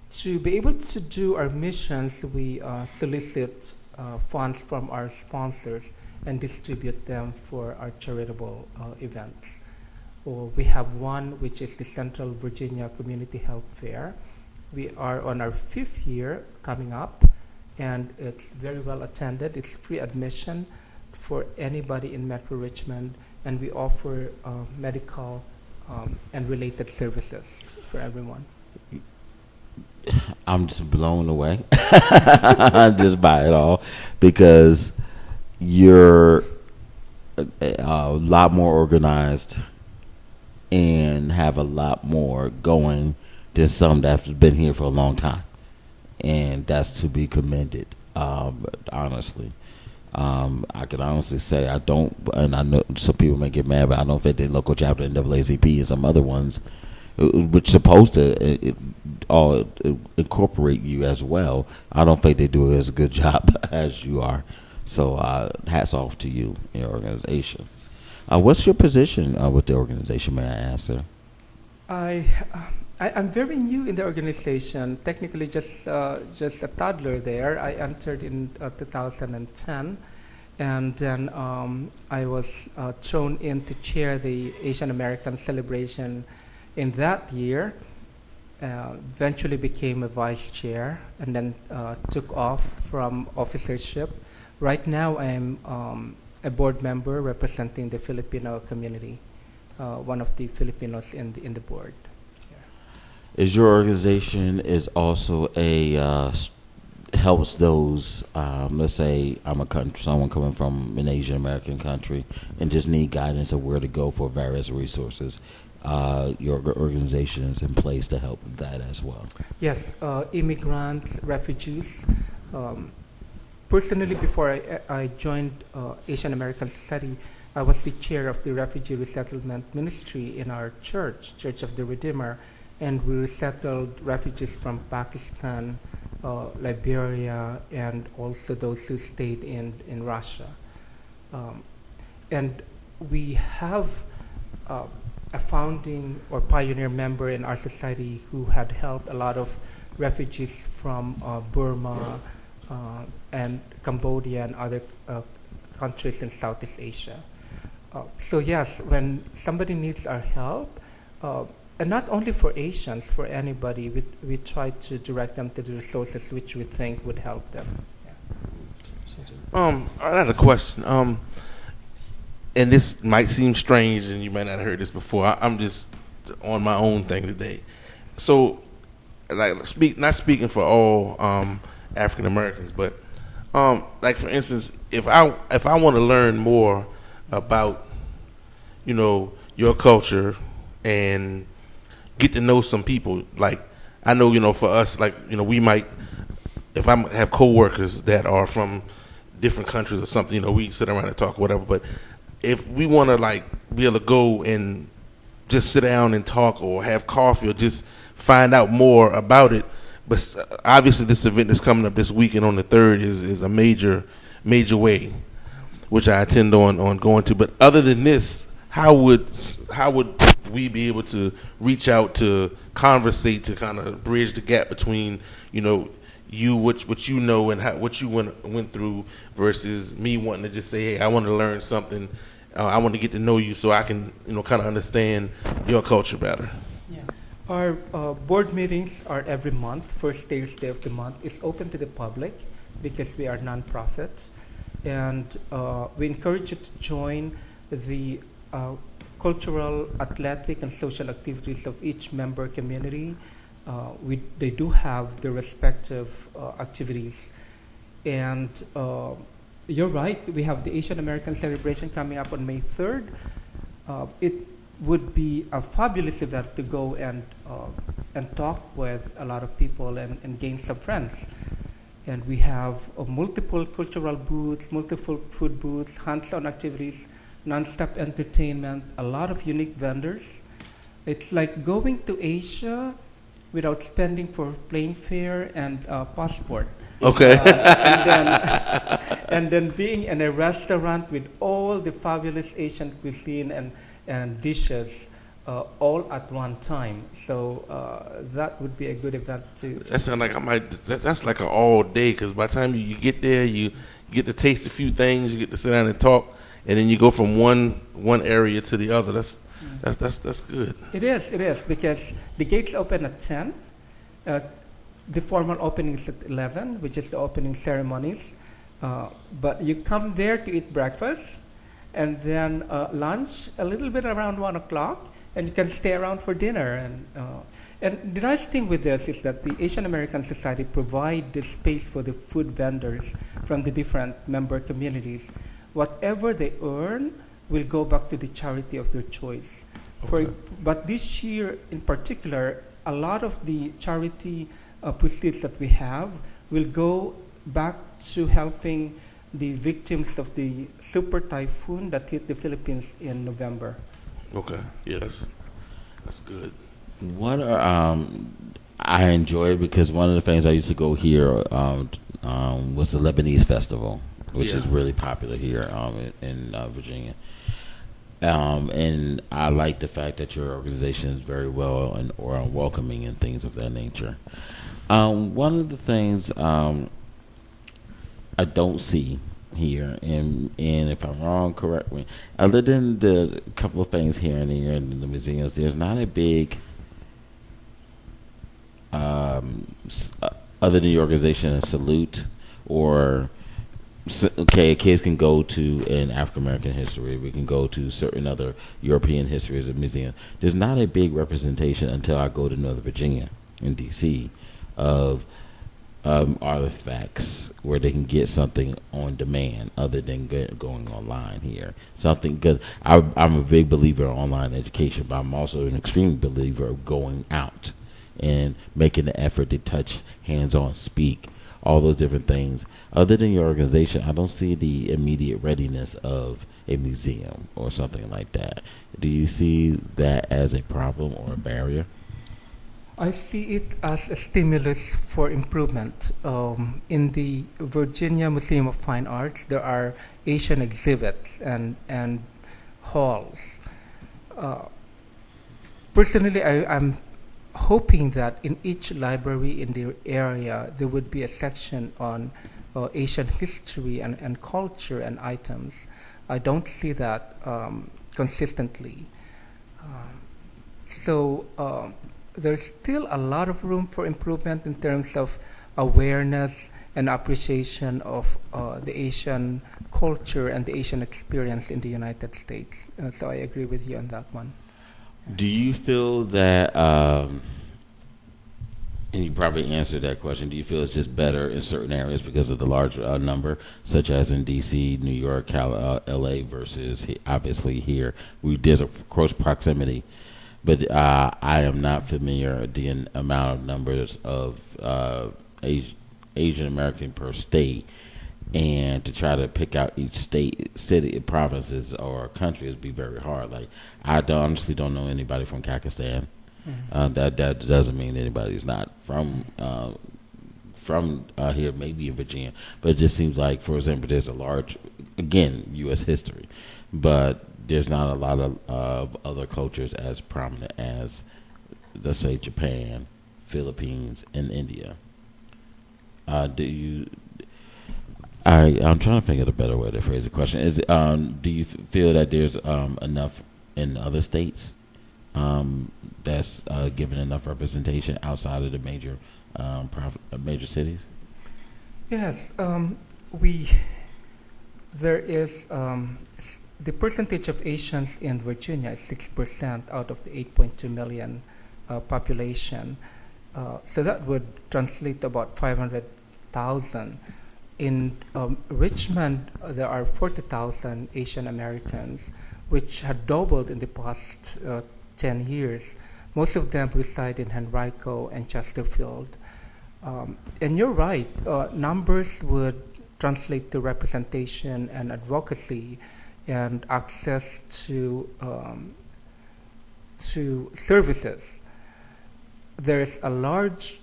To be able to do our missions, we solicit funds from our sponsors and distribute them for our charitable events. We have one, which is the Central Virginia Community Health Fair. We are on our 5th year coming up, and it's very well attended. It's free admission for anybody in Metro Richmond, and we offer medical and related services for everyone. I'm just blown away just by it all, because you're a lot more organized and have a lot more going than some that have been here for a long time, and that's to be commended. Honestly, I can honestly say I don't, and I know some people may get mad, but I don't think the local chapter NAACP and some other ones, which supposed to incorporate you as well, I don't think they do as a good job as you are. So hats off to you and your organization. What's your position with the organization, may I ask, sir? I I'm very new in the organization. Technically, just a toddler there. I entered in 2010, and then I was thrown in to chair the Asian American celebration in that year. Eventually became a vice chair, and then took off from officership. Right now, I'm a board member representing the Filipino community, one of the Filipinos in the board. Is your organization is also helps those, let's say someone coming from an Asian American country and just need guidance of where to go for various resources. Your organization is in place to help with that as well. Yes, immigrants, refugees. Personally, before I joined Asian American Society, I was the chair of the Refugee Resettlement Ministry in our church, Church of the Redeemer, and we resettled refugees from Pakistan, Liberia, and also those who stayed in Russia. And we have a founding or pioneer member in our society who had helped a lot of refugees from Burma and Cambodia and other countries in Southeast Asia. So yes, when somebody needs our help, and not only for Asians, for anybody, we try to direct them to the resources which we think would help them. I had a question. And this might seem strange, and you might not have heard this before. I'm just on my own thing today. So, like, not speaking for all African Americans, but like for instance, if I want to learn more about, your culture and get to know some people, like I know, for us, like we might, if I have coworkers that are from different countries or something, we sit around and talk, whatever, but if we want to like be able to go and just sit down and talk or have coffee or just find out more about it, but obviously this event that's coming up this weekend on the 3rd is a major way, which I intend on going to. But other than this, how would we be able to reach out to conversate to kind of bridge the gap between what you know and what you went through versus me wanting to just say, hey, I want to learn something. I want to get to know you so I can, kind of understand your culture better. Yeah. Our board meetings are every month. First Thursday of the month. It's open to the public because we are non-profit. And we encourage you to join the cultural, athletic, and social activities of each member community. They do have their respective activities. And you're right, we have the Asian American celebration coming up on May 3rd. It would be a fabulous event to go and talk with a lot of people and gain some friends. And we have multiple cultural booths, multiple food booths, hands-on activities, non-stop entertainment, a lot of unique vendors. It's like going to Asia without spending for plane fare and passport. Okay. And then being in a restaurant with all the fabulous Asian cuisine and dishes all at one time. So that would be a good event too. That sounds like that's like an all day, because by the time you get there, you get to taste a few things, you get to sit down and talk, and then you go from one area to the other. That's good. It is because the gates open at 10. The formal opening is at 11, which is the opening ceremonies. But you come there to eat breakfast, and then lunch a little bit around 1 o'clock, and you can stay around for dinner. And the nice thing with this is that the Asian American Society provide the space for the food vendors from the different member communities. Whatever they earn will go back to the charity of their choice. Okay. But this year in particular, a lot of the charity proceeds that we have will go back to helping the victims of the super typhoon that hit the Philippines in November. Okay, yes, that's good. What are I enjoy it because one of the things I used to go here was the Lebanese festival, which is really popular here in Virginia. And I like the fact that your organization is very well and or welcoming and things of that nature. One of the things I don't see here, and if I'm wrong, correct me. Other than the couple of things here and there in the museums, there's not a big, other than the organization, a salute or. Okay, kids can go to an African American history. We can go to certain other European histories at museums. There's not a big representation until I go to Northern Virginia in D.C. of artifacts where they can get something on demand other than going online here. Something, because I'm a big believer in online education, but I'm also an extreme believer of going out and making the effort to touch, hands-on, speak, all those different things. Other than your organization, I don't see the immediate readiness of a museum or something like that. Do you see that as a problem or a barrier? I see it as a stimulus for improvement. In the Virginia Museum of Fine Arts, there are Asian exhibits and halls. Personally, I'm hoping that in each library in the area there would be a section on Asian history and culture and items. I don't see that consistently. So there's still a lot of room for improvement in terms of awareness and appreciation of the Asian culture and the Asian experience in the United States. So I agree with you on that one. Do you feel that, and you probably answered that question, do you feel it's just better in certain areas because of the large number, such as in D.C., New York, L.A. versus obviously here? There's a close proximity, but I am not familiar with the amount of numbers of Asian American per state, and to try to pick out each state, city, provinces, or country would be very hard. Like, I honestly don't know anybody from Pakistan. Mm-hmm. That doesn't mean anybody's not from here, maybe in Virginia. But it just seems like, for example, there's a large, again, U.S. history, but there's not a lot of other cultures as prominent as, let's say, Japan, Philippines, and India. I'm trying to think of a better way to phrase the question. Do you feel that there's enough in other states that's given enough representation outside of the major cities? Yes, there is the percentage of Asians in Virginia is 6% out of the 8.2 million population. So that would translate to about 500,000. In Richmond, there are 40,000 Asian Americans, which had doubled in the past 10 years. Most of them reside in Henrico and Chesterfield. And you're right, numbers would translate to representation and advocacy and access to services. There is a large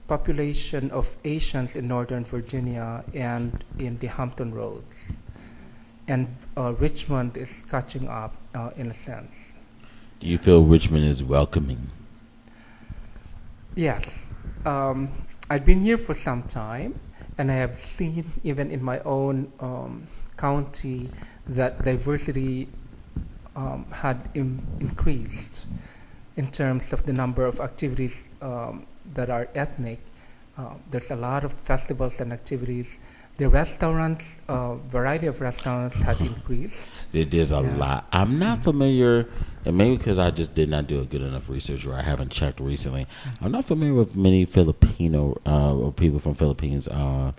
population of Asians in Northern Virginia and in the Hampton Roads. And Richmond is catching up in a sense. Do you feel Richmond is welcoming? Yes. I've been here for some time, and I have seen, even in my own county, that diversity had increased in terms of the number of activities that are ethnic. There's a lot of festivals and activities. The restaurants, variety of restaurants had increased. There's a lot. I'm not familiar, and maybe because I just did not do a good enough research, or I haven't checked recently. I'm not familiar with many Filipino or people from Philippines. And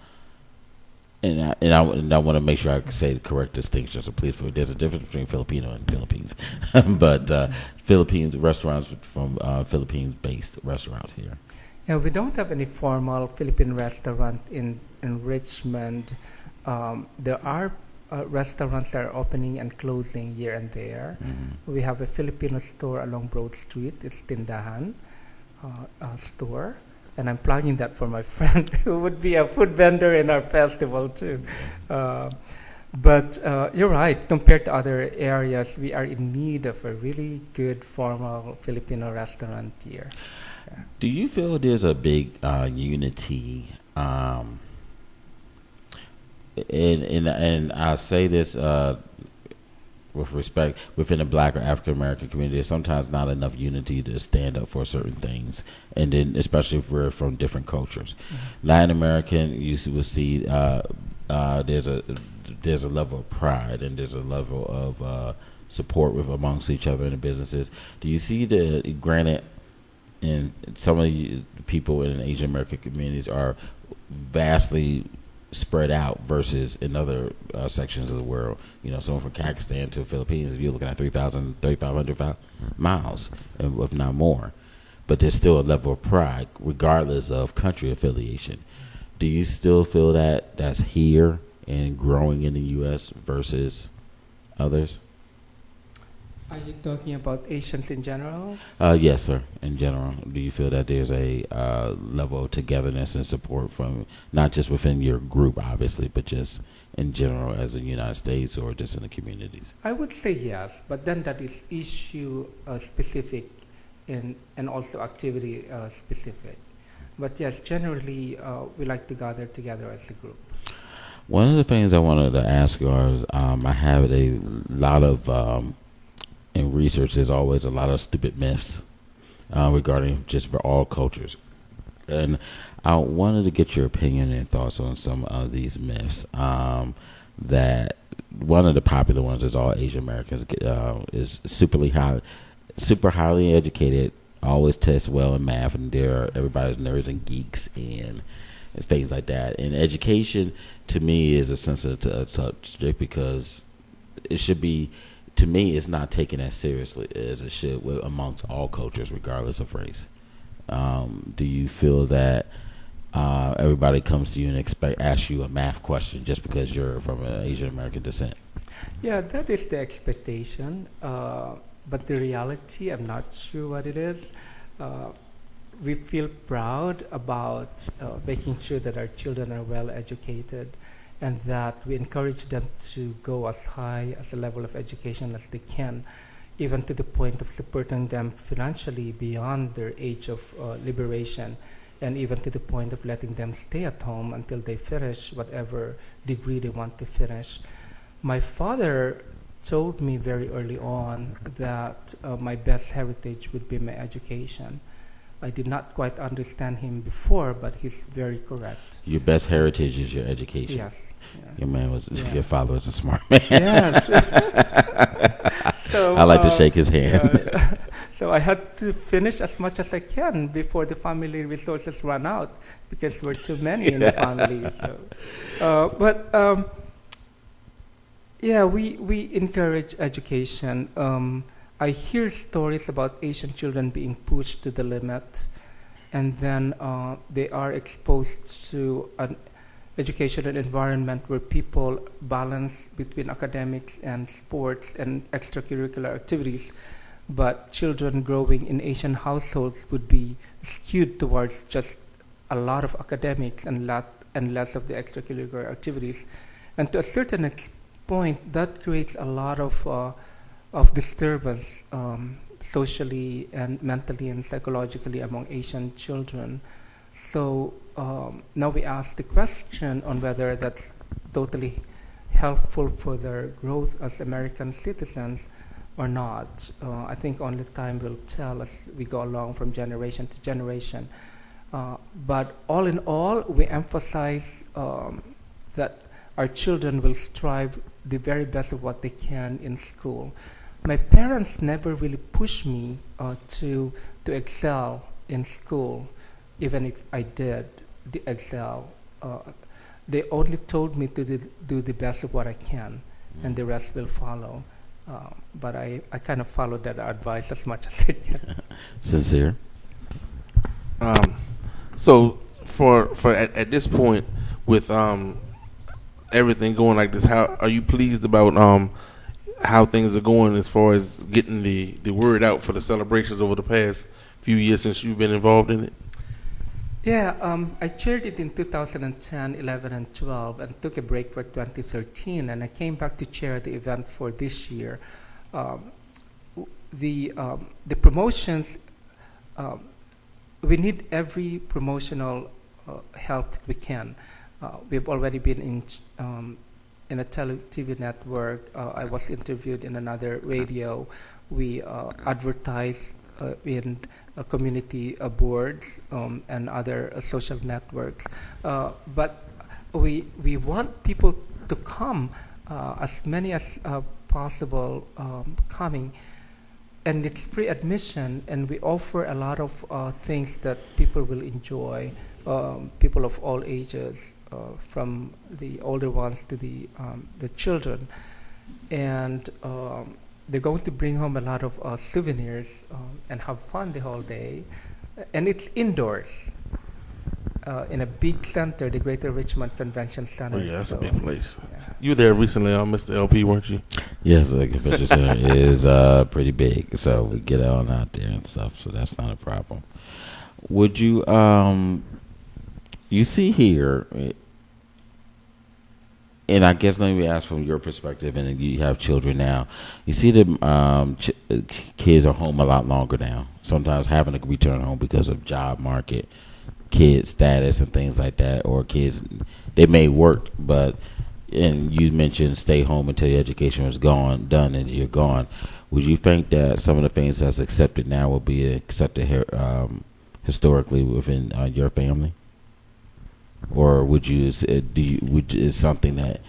I want to make sure I say the correct distinction. So please, there's a difference between Filipino and Philippines, but Philippines restaurants from Philippines-based restaurants here. Yeah, we don't have any formal Philippine restaurant in Richmond. There are restaurants that are opening and closing here and there. Mm-hmm. We have a Filipino store along Broad Street. It's Tindahan store. And I'm plugging that for my friend who would be a food vendor in our festival too. But you're right. Compared to other areas, we are in need of a really good formal Filipino restaurant here. Yeah. Do you feel there's a big unity? And I say this with respect, within the Black or African American community, there's sometimes not enough unity to stand up for certain things, and then especially if we're from different cultures. Mm-hmm. Latin American, you will see there's a level of pride and there's a level of support with amongst each other in the businesses. Do you see granted, in some of the people in Asian American communities are vastly spread out versus in other sections of the world. Someone from Pakistan to the Philippines, you're looking at 3,500 miles, if not more. But there's still a level of pride, regardless of country affiliation. Do you still feel that that's here and growing in the U.S. versus others? Are you talking about Asians in general? Yes, sir. In general, do you feel that there's a level of togetherness and support from not just within your group, obviously, but just in general as in the United States or just in the communities? I would say yes, but then that is issue specific and also activity specific. But yes, generally we like to gather together as a group. One of the things I wanted to ask you is I have a lot of in research, there's always a lot of stupid myths regarding just for all cultures. And I wanted to get your opinion and thoughts on some of these myths. That one of the popular ones is all Asian Americans is super highly educated, always test well in math, and everybody's nerds and geeks and things like that. And education, to me, is a sensitive subject because it should be. To me, it's not taken as seriously as it should amongst all cultures, regardless of race. Do you feel that everybody comes to you and asks you a math question just because you're from an Asian American descent? Yeah, that is the expectation. But the reality, I'm not sure what it is. We feel proud about making sure that our children are well educated, and that we encourage them to go as high as a level of education as they can, even to the point of supporting them financially beyond their age of liberation, and even to the point of letting them stay at home until they finish whatever degree they want to finish. My father told me very early on that my best heritage would be my education. I did not quite understand him before, but he's very correct. Your best heritage is your education. Yes. Yeah. Your father was a smart man. Yes. So I like to shake his hand. So I had to finish as much as I can before the family resources run out, because we're too many in the family. So, we encourage education. I hear stories about Asian children being pushed to the limit, and then they are exposed to an educational environment where people balance between academics and sports and extracurricular activities. But children growing in Asian households would be skewed towards just a lot of academics and less of the extracurricular activities. And to a certain point, that creates a lot of disturbance socially and mentally and psychologically among Asian children. So now we ask the question on whether that's totally helpful for their growth as American citizens or not. I think only time will tell as we go along from generation to generation. But all in all, we emphasize that our children will strive the very best of what they can in school. My parents never really pushed me to excel in school, even if I did excel. They only told me to do the best of what I can, and the rest will follow. But I kind of followed that advice as much as I can. Sincere? So for at this point, with everything going like this, how are you pleased about how things are going as far as getting the word out for the celebrations over the past few years since you've been involved in it? Yeah, I chaired it in 2010, 11, and 12, and took a break for 2013, and I came back to chair the event for this year. Um, the promotions, um, we need every promotional help that we can. We've already been in a TV network. I was interviewed in another radio. We advertised in community boards and other social networks. But we want people to come, as many as possible coming. And it's free admission, and we offer a lot of things that people will enjoy, people of all ages, from the older ones to the children. And they're going to bring home a lot of souvenirs and have fun the whole day. And it's indoors in a big center, the Greater Richmond Convention Center. Oh, yeah, that's so, a big place. Yeah. You were there recently on Mr. LP, weren't you? Yes, the convention center is pretty big, so we get on out there and stuff, so that's not a problem. Would you, you see here, and I guess let me ask from your perspective, and you have children now. You see the kids are home a lot longer now, sometimes having to return home because of job market, kid status, and things like that, or kids, they may work, but... And you mentioned stay home until your education was done, and you're gone. Would you think that some of the things that's accepted now will be accepted here, historically within your family, or would you is something that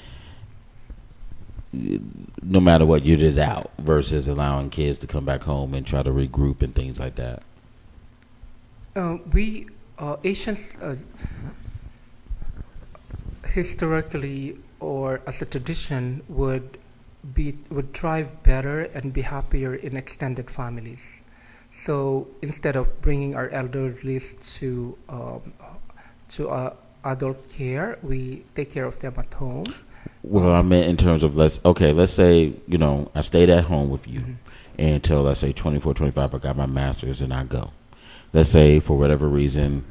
no matter what you're just out versus allowing kids to come back home and try to regroup and things like that? We Asians historically, or as a tradition, would thrive better and be happier in extended families. So instead of bringing our elderly to adult care, we take care of them at home. Well, I meant in terms of let's say I stayed at home with you until let's say 24, 25. I got my master's and I go. Let's say for whatever reason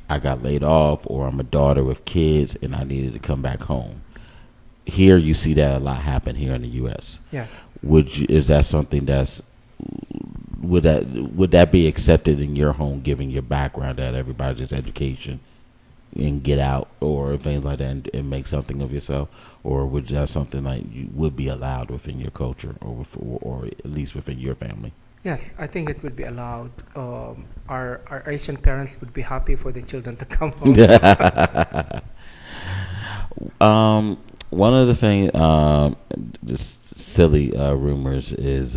I got laid off, or I'm a daughter with kids and I needed to come back home. Here you see that a lot happen here in the U.S. Yes. Is that something would that be accepted in your home, given your background, that everybody's education and get out or things like that, and make something of yourself, or would that something like you would be allowed within your culture, or at least within your family? Yes, I think it would be allowed. Our Asian parents would be happy for the children to come home. One of the things, just silly rumors, is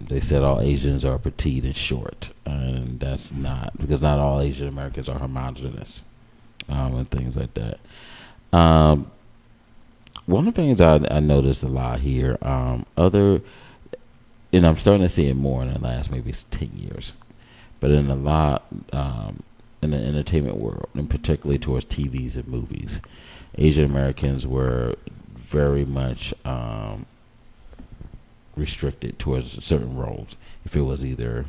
they said all Asians are petite and short, and that's not, because not all Asian Americans are homogenous, and things like that. One of the things I noticed a lot here, and I'm starting to see it more in the last maybe 10 years, but in a lot in the entertainment world, and particularly towards TVs and movies, Asian Americans were very much restricted towards certain roles. If it was either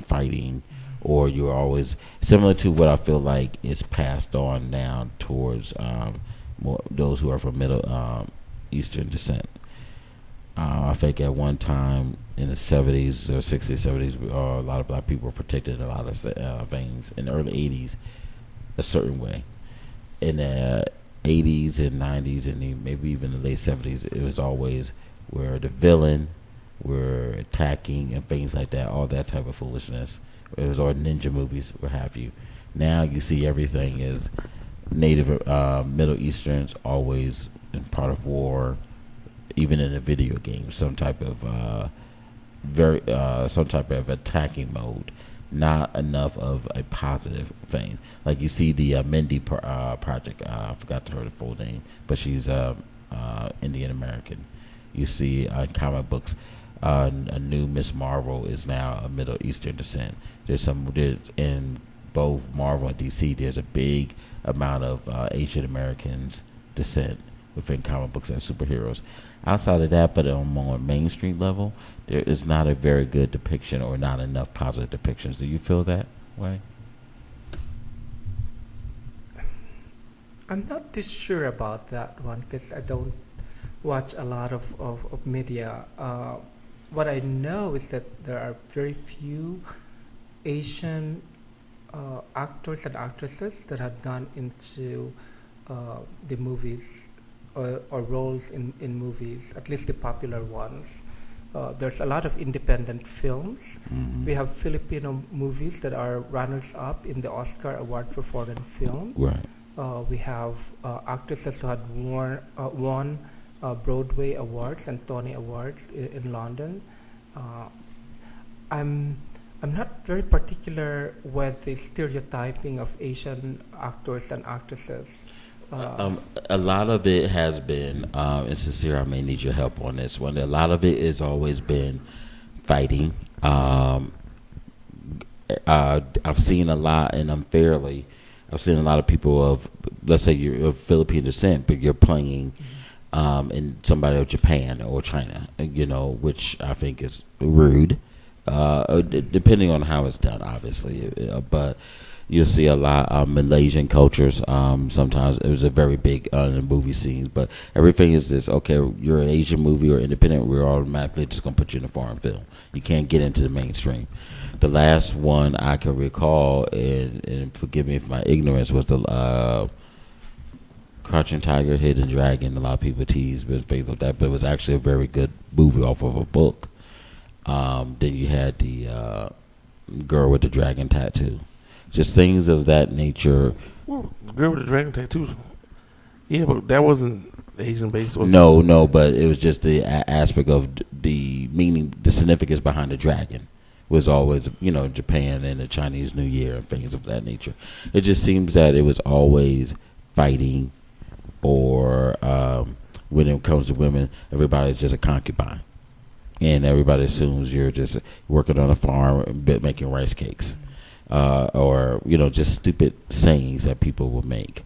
fighting, or you're always similar to what I feel like is passed on now towards more those who are from Middle Eastern descent. I think at one time in the 70s or 60s, 70s, a lot of black people were protected in a lot of things. In the early 80s, a certain way. In the 80s and 90s and maybe even the late 70s, it was always where the villain were attacking and things like that, all that type of foolishness. It was all ninja movies, what have you. Now you see everything is native Middle Easterns always in part of war, even in a video game, some type of some type of attacking mode. Not enough of a positive thing. Like you see the Mindy project. I forgot her full name, but she's Indian American. You see comic books. A new Miss Marvel is now a Middle Eastern descent. There's in both Marvel and DC. There's a big amount of Asian Americans descent within comic books as superheroes. Outside of that, but on a more mainstream level, there is not a very good depiction, or not enough positive depictions. Do you feel that way? I'm not too sure about that one because I don't watch a lot of media. What I know is that there are very few Asian actors and actresses that have gone into the movies or roles in movies, at least the popular ones. There's a lot of independent films. Mhm. We have Filipino movies that are runners-up in the Oscar Award for Foreign Film. Right. We have actresses who had won Broadway awards and Tony Awards in London. I'm I'm not very particular with the stereotyping of Asian actors and actresses. A lot of it has been, and Sincere, I may need your help on this one. A lot of it has always been fighting. I've seen a lot, and unfairly, I've seen a lot of people of, let's say you're of Philippine descent, but you're playing in somebody of Japan or China, you know, which I think is rude, depending on how it's done, obviously. But you'll see a lot Malaysian cultures. Sometimes it was a very big in the movie scenes, but everything is this, okay, you're an Asian movie or independent, we're automatically just going to put you in a foreign film. You can't get into the mainstream. The last one I can recall, and forgive me for my ignorance, was the Crouching Tiger, Hidden Dragon. A lot of people tease with things like that, but it was actually a very good movie off of a book. Then you had the Girl with the Dragon Tattoo. Just things of that nature. Well, Girl with the Dragon Tattoo. Yeah, but that wasn't Asian based. Was No, but it was just the aspect of the meaning, the significance behind the dragon was always, you know, Japan and the Chinese New Year and things of that nature. It just seems that it was always fighting, or when it comes to women, everybody's just a concubine, and everybody assumes you're just working on a farm making rice cakes. Or, you know, just stupid sayings that people will make.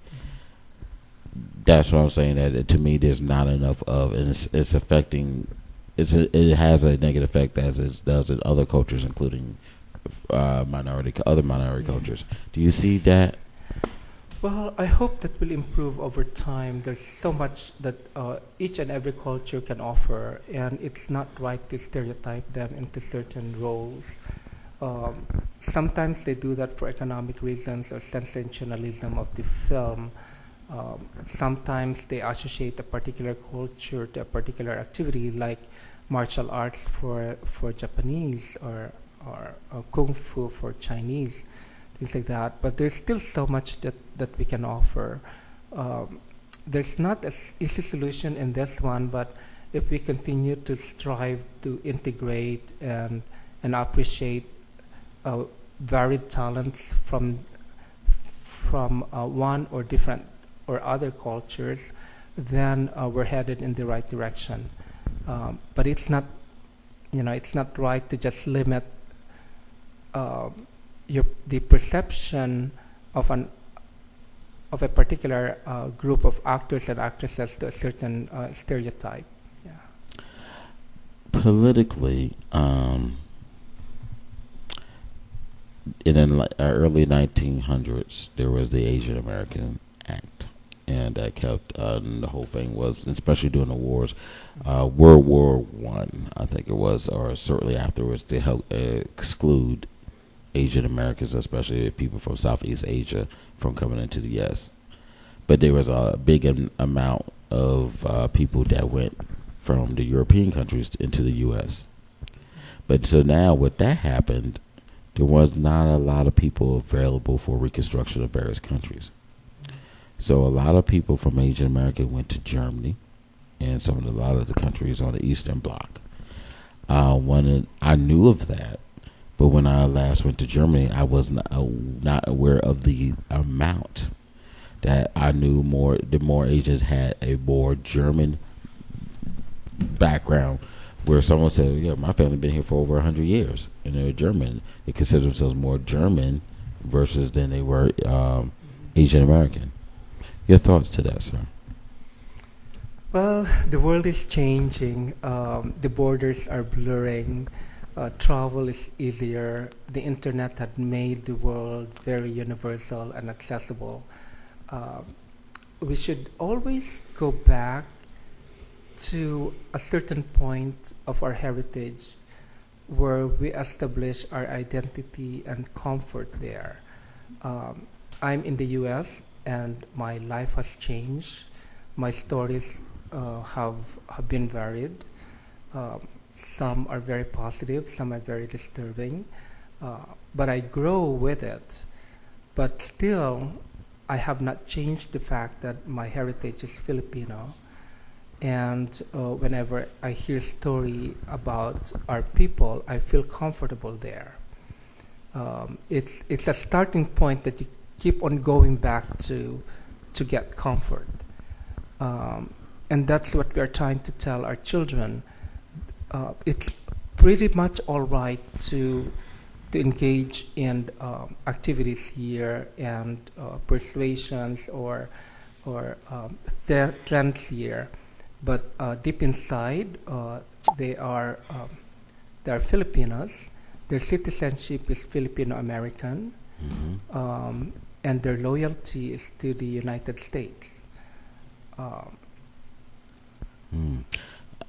That's what I'm saying, that to me there's not enough of, and it's affecting, it has a negative effect as it does in other cultures, including other minority cultures. Do you see that? Well, I hope that will improve over time. There's so much that each and every culture can offer, and it's not right to stereotype them into certain roles. Sometimes they do that for economic reasons or sensationalism of the film. Sometimes they associate a particular culture to a particular activity, like martial arts for Japanese, or kung fu for Chinese, things like that. But there's still so much that we can offer. There's not an easy solution in this one, but if we continue to strive to integrate and appreciate varied talents from one or different or other cultures, then we're headed in the right direction. But it's not, it's not right to just limit the perception of a particular group of actors and actresses to a certain stereotype. Yeah. Politically, in the early 1900s, there was the Asian American Act, and that kept the whole thing was, especially during the wars, World War I think it was, or certainly afterwards, to help exclude Asian Americans, especially people from Southeast Asia, from coming into the U.S. But there was a big amount of people that went from the European countries into the U.S. But so now, with that happened, there was not a lot of people available for reconstruction of various countries. So a lot of people from Asian America went to Germany and a lot of the countries on the Eastern Bloc. I knew of that, but when I last went to Germany, I was not aware of the amount that I knew. The more Asians had a more German background, where someone said, yeah, my family been here for over 100 years, and they're German. They consider themselves more German versus than they were Asian American. Your thoughts to that, sir? Well, the world is changing. The borders are blurring. Travel is easier. The internet had made the world very universal and accessible. we should always go back to a certain point of our heritage where we establish our identity and comfort there. I'm in the US and my life has changed. My stories have been varied. Some are very positive, some are very disturbing, but I grow with it. But still, I have not changed the fact that my heritage is Filipino. And whenever I hear a story about our people, I feel comfortable there. It's a starting point that you keep on going back to get comfort. And that's what we are trying to tell our children. It's pretty much all right to engage in activities here and persuasions or trends here. But deep inside, they are Filipinos. Their citizenship is Filipino-American, and their loyalty is to the United States.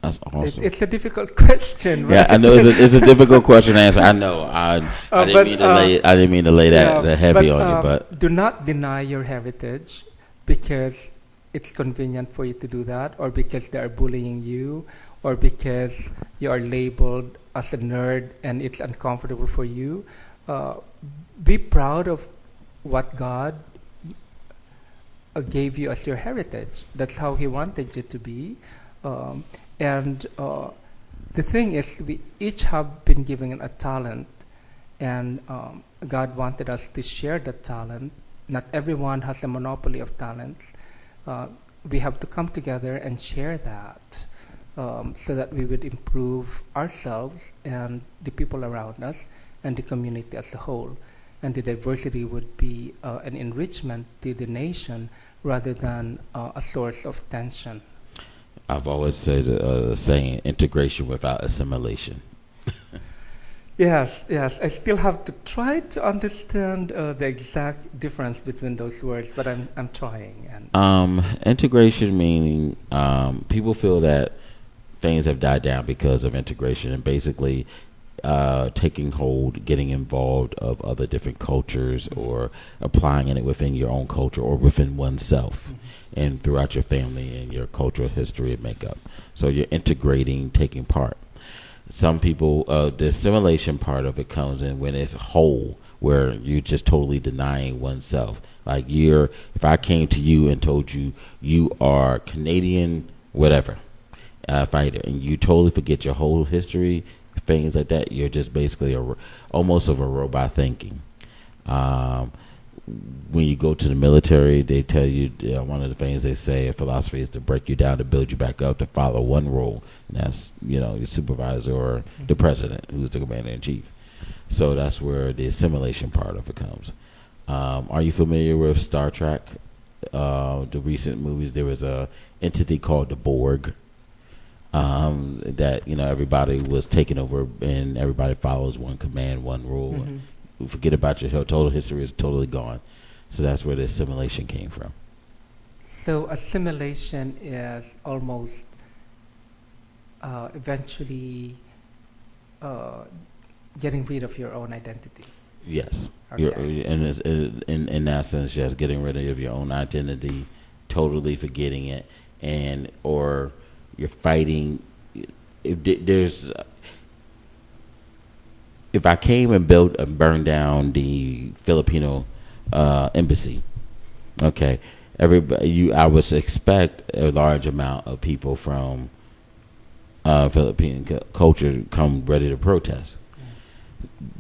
That's awesome. It's a difficult question. Yeah, right? I know it's a difficult question to answer. I know. I didn't mean to lay that heavy on you, but do not deny your heritage because it's convenient for you to do that, or because they are bullying you, or because you are labeled as a nerd and it's uncomfortable for you. Be proud of what God gave you as your heritage. That's how He wanted you to be. And the thing is, we each have been given a talent, and God wanted us to share that talent. Not everyone has a monopoly of talents. We have to come together and share that so that we would improve ourselves and the people around us and the community as a whole. And the diversity would be an enrichment to the nation rather than a source of tension. I've always said saying integration without assimilation. Yes. I still have to try to understand the exact difference between those words, but I'm trying. And integration meaning people feel that things have died down because of integration, and basically taking hold, getting involved of other different cultures, or applying it within your own culture or within oneself, and throughout your family and your cultural history and makeup. So you're integrating, taking part. Some people, the assimilation part of it comes in when it's whole, where you're just totally denying oneself. Like if I came to you and told you you are Canadian, whatever, fighter, and you totally forget your whole history, things like that, you're just basically almost of a robot thinking. When you go to the military, they tell you, one of the things they say, a philosophy is to break you down, to build you back up, to follow one role, and that's your supervisor or the president, who's the commander-in-chief. So that's where the assimilation part of it comes. Are you familiar with Star Trek? The recent movies, there was a entity called the Borg, that everybody was taken over, and everybody follows one command, one rule. Forget about your total history is totally gone. So that's where the assimilation came from. So assimilation is almost eventually getting rid of your own identity. Yes. Okay. In that sense, yes, getting rid of your own identity, totally forgetting it, or you're fighting. If I came and built and burned down the Filipino embassy, okay, I would expect a large amount of people from Philippine culture to come ready to protest.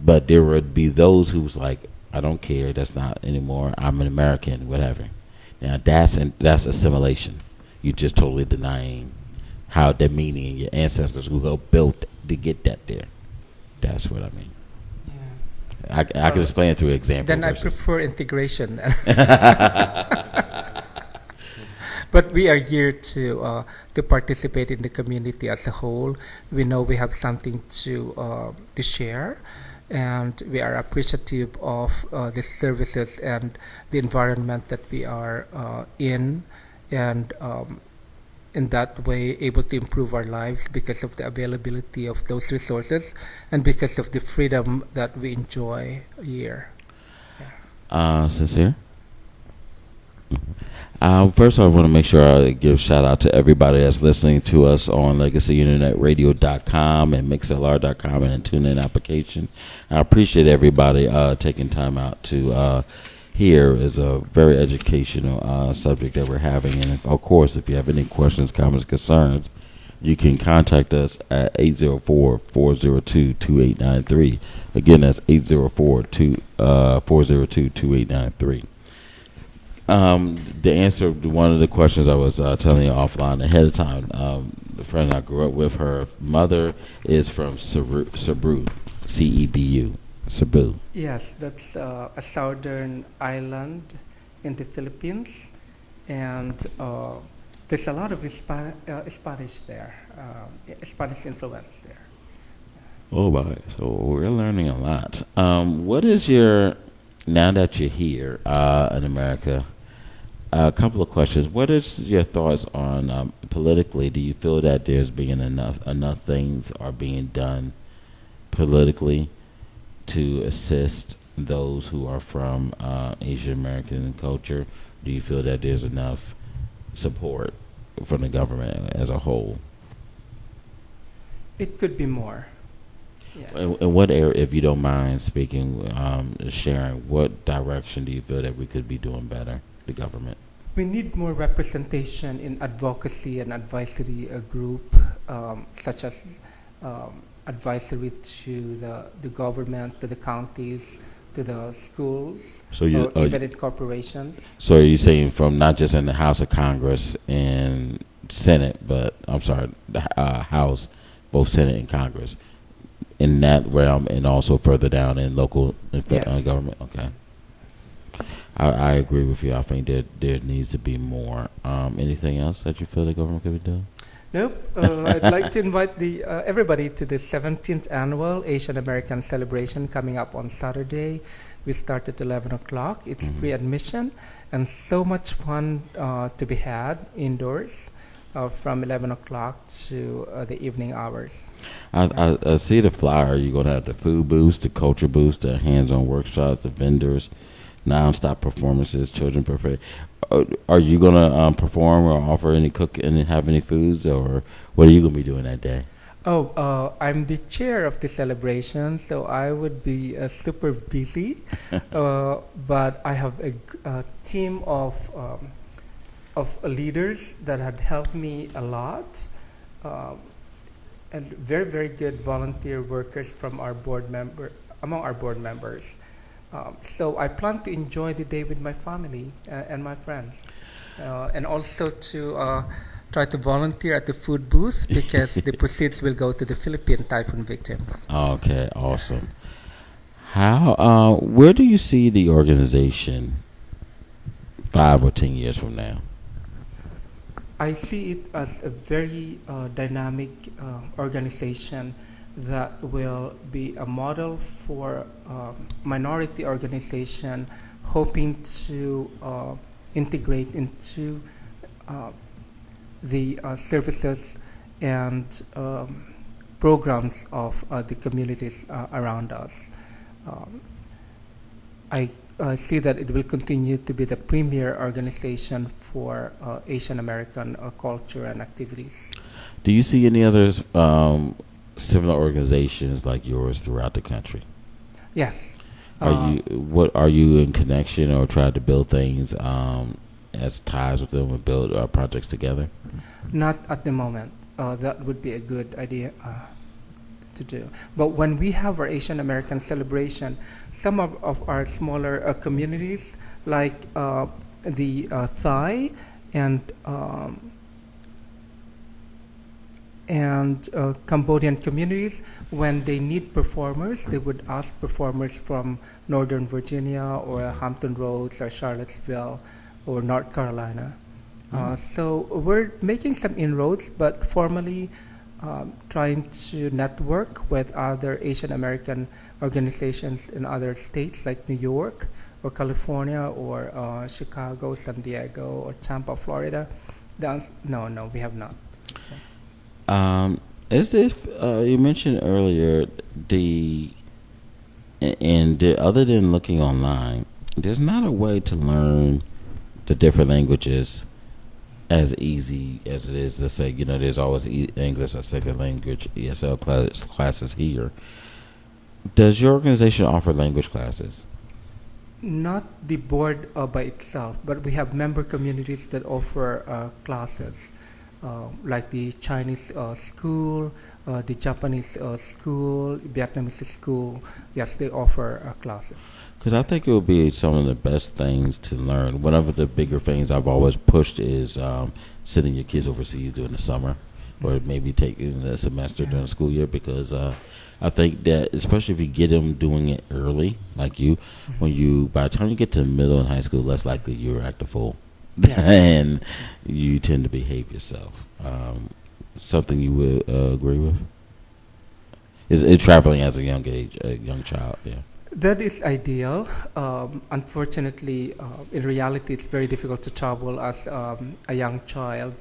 But there would be those who was like, I don't care, that's not anymore, I'm an American, whatever. Now that's assimilation. You're just totally denying how the meaning and your ancestors who helped build to get that there. That's what I mean. Yeah. I can explain it through example. Then I prefer integration. But we are here to participate in the community as a whole. We know we have something to share, and we are appreciative of the services and the environment that we are in, and in that way able to improve our lives because of the availability of those resources and because of the freedom that we enjoy here. Sincere? First, I want to make sure I give shout out to everybody that's listening to us on LegacyInternetRadio.com and MixLR.com and the TuneIn application. I appreciate everybody taking time out to hear. Is a very educational subject that we're having. And of course, if you have any questions, comments, concerns, you can contact us at 804-402-2893. Again, that's 804-402-2893. The answer to one of the questions I was telling you offline ahead of time, the friend I grew up with, her mother is from Cebu, Cebu. Cebu. Yes, that's a southern island in the Philippines, and there's a lot of Spanish there, Spanish influence there. Oh, my. So we're learning a lot. What is your, now that you're here in America, a couple of questions. What is your thoughts on politically? Do you feel that there's being enough things are being done politically to assist those who are from Asian American culture? Do you feel that there's enough support from the government as a whole? It could be more. Yeah. In what area, if you don't mind speaking, sharing, what direction do you feel that we could be doing better, the government? We need more representation in advocacy and advisory group, such as advisory to the government, to the counties, to the schools, So you, or even in corporations. so are you saying from not just in the House of Congress and Senate, but I'm sorry, the House, both Senate and Congress, in that realm, and also further down in local Yes. government? Okay. I agree with you. I think there needs to be more. Anything else that you feel the government could be doing? Nope. I'd like to invite everybody to the 17th annual Asian American celebration coming up on Saturday. We start at 11 o'clock. It's free admission and so much fun to be had indoors from 11 o'clock to the evening hours. I see the flyer. You're going to have the food booths, the culture booths, the hands-on workshops, the vendors, non-stop performances, children prefer. Are you going to perform or offer any cook and have any foods, or what are you going to be doing that day? I'm the chair of the celebration, so I would be super busy. But I have a team of leaders that had helped me a lot, and very, very good volunteer workers from our among our board members. So I plan to enjoy the day with my family and my friends, and also to try to volunteer at the food booth because the proceeds will go to the Philippine typhoon victims. Okay, awesome. Where do you see the organization 5 or 10 years from now? I see it as a very dynamic organization that will be a model for minority organization hoping to integrate into the services and programs of the communities around us. I see that it will continue to be the premier organization for Asian American culture and activities. Do you see any others similar organizations like yours throughout the country? Yes. Are you in connection or try to build things as ties with them and build projects together? Not at the moment. That would be a good idea to do. But when we have our Asian American celebration, some of our smaller communities, like the Thai and Cambodian communities, when they need performers, they would ask performers from Northern Virginia or Hampton Roads or Charlottesville or North Carolina. So we're making some inroads, but formally trying to network with other Asian American organizations in other states like New York or California or Chicago, San Diego, or Tampa, Florida? No, we have not. Is this you mentioned earlier other than looking online, there's not a way to learn the different languages as easy as it is to say, there's always English as second language ESL classes here. Does your organization offer language classes? Not the board by itself, but we have member communities that offer classes, like the Chinese school, the Japanese school, Vietnamese school. Yes, they offer classes. Because I think it would be some of the best things to learn. One of the bigger things I've always pushed is sending your kids overseas during the summer, or maybe taking a semester during the school year, because I think that, especially if you get them doing it early, like you, by the time you get to middle and high school, less likely you're act a fool, and you tend to behave yourself. Something you would agree with? Is traveling as a young child? Yeah. That is ideal. Unfortunately, in reality, it's very difficult to travel as a young child.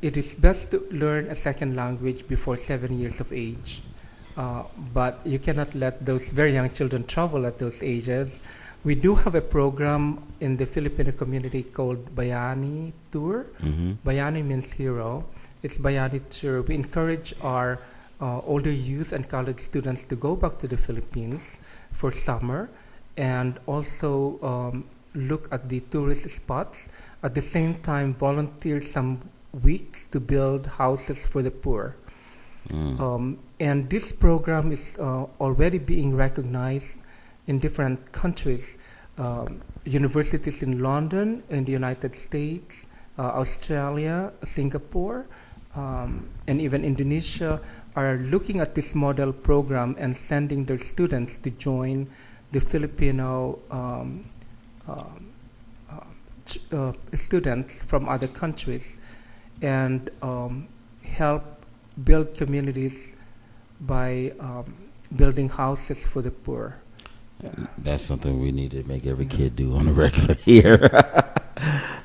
It is best to learn a second language before 7 years of age. But you cannot let those very young children travel at those ages. We do have a program in the Filipino community called Bayani Tour. Mm-hmm. Bayani means hero. It's Bayani Tour. We encourage our older youth and college students to go back to the Philippines for summer and also look at the tourist spots. At the same time, volunteer some weeks to build houses for the poor. And this program is already being recognized in different countries. Universities in London, in the United States, Australia, Singapore, and even Indonesia are looking at this model program and sending their students to join the Filipino students from other countries and help build communities by building houses for the poor. That's something we need to make every kid do on a regular here.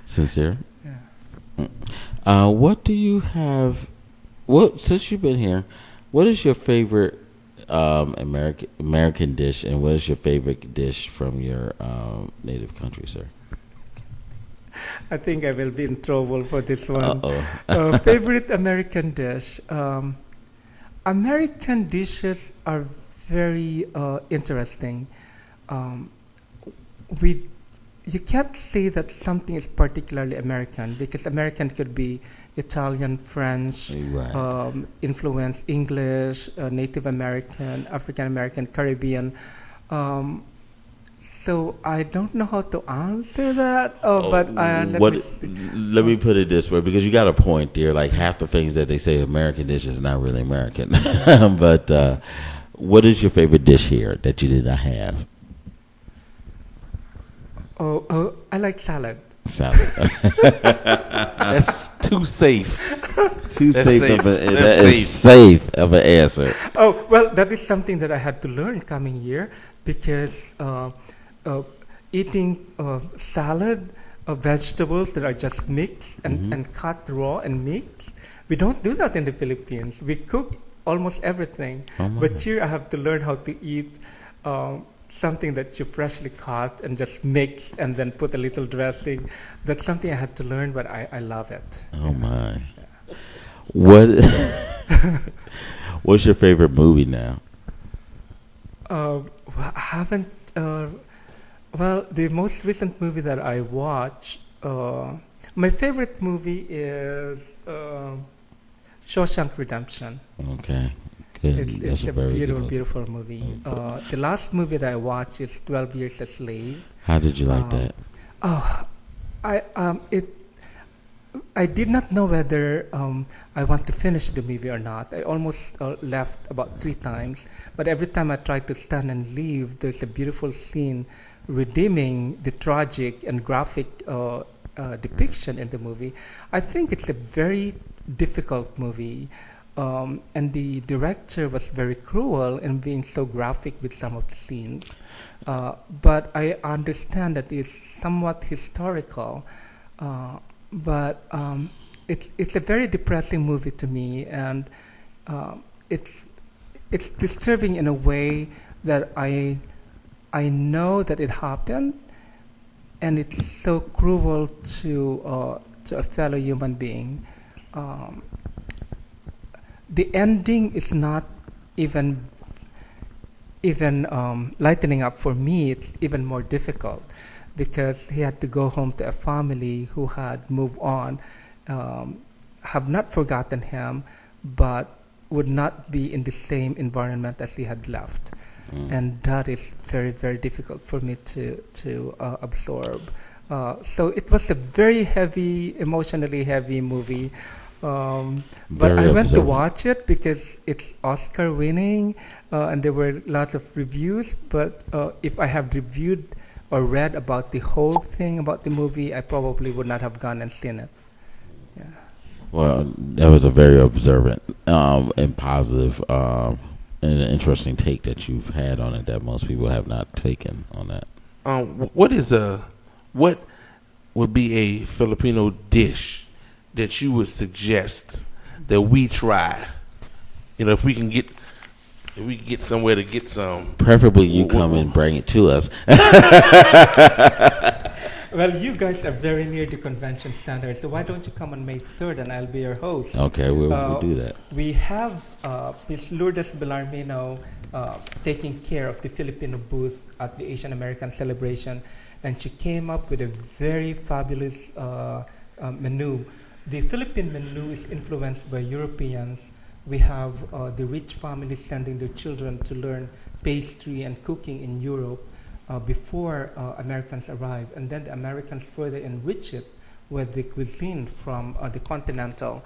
Sincere? Yeah. What do you have? Since you've been here, what is your favorite American dish, and what is your favorite dish from your native country, sir? I think I will be in trouble for this one. Uh-oh. Favorite American dish. American dishes are very interesting. You can't say that something is particularly American, because American could be Italian, French, Right. Influence, English, Native American, African American, Caribbean. So I don't know how to answer that. But let me put it this way, because you got a point there. Like half the things that they say American dish is not really American. But what is your favorite dish here that you did not have? I like salad. Salad. That's too safe. That is safe of an answer. Oh, well, that is something that I had to learn coming here, because eating salad, vegetables that are just mixed and cut raw and mixed, we don't do that in the Philippines. We cook almost everything. But here I have to learn how to eat something that you freshly cut and just mix and then put a little dressing. That's something I had to learn, but I love it. Oh, my. Yeah. What's your favorite movie now? Well, the most recent movie that I watched, my favorite movie is Shawshank Redemption. Okay. Good. It's a beautiful movie. The last movie that I watched is 12 Years a Slave. How did you like that? I did not know whether I want to finish the movie or not. I almost left about 3 times, but every time I tried to stand and leave, there's a beautiful scene redeeming the tragic and graphic depiction in the movie. I think it's a very difficult movie. And the director was very cruel in being so graphic with some of the scenes. But I understand that it's somewhat historical. But it's a very depressing movie to me, and it's disturbing in a way that I know that it happened, and it's so cruel to a fellow human being. The ending is not even lightening up for me. It's even more difficult because he had to go home to a family who had moved on, have not forgotten him, but would not be in the same environment as he had left. And that is very, very difficult for me to absorb. So it was a very heavy, emotionally heavy movie. But I went to watch it because it's Oscar winning, and there were lots of reviews. But if I have reviewed or read about the whole thing about the movie, I probably would not have gone and seen it. Yeah. Well, that was a very observant and positive and an interesting take that you've had on it that most people have not taken on that. What would be a Filipino dish that you would suggest that we try? You know, if we can get somewhere to get some. Preferably you come and bring it to us. Well, you guys are very near the convention center, so why don't you come on May 3rd and I'll be your host. Okay, we'll do that. We have Ms. Lourdes Belarmino taking care of the Filipino booth at the Asian American celebration, and she came up with a very fabulous menu. The Philippine menu is influenced by Europeans. We have the rich families sending their children to learn pastry and cooking in Europe before Americans arrive. And then the Americans further enrich it with the cuisine from the continental.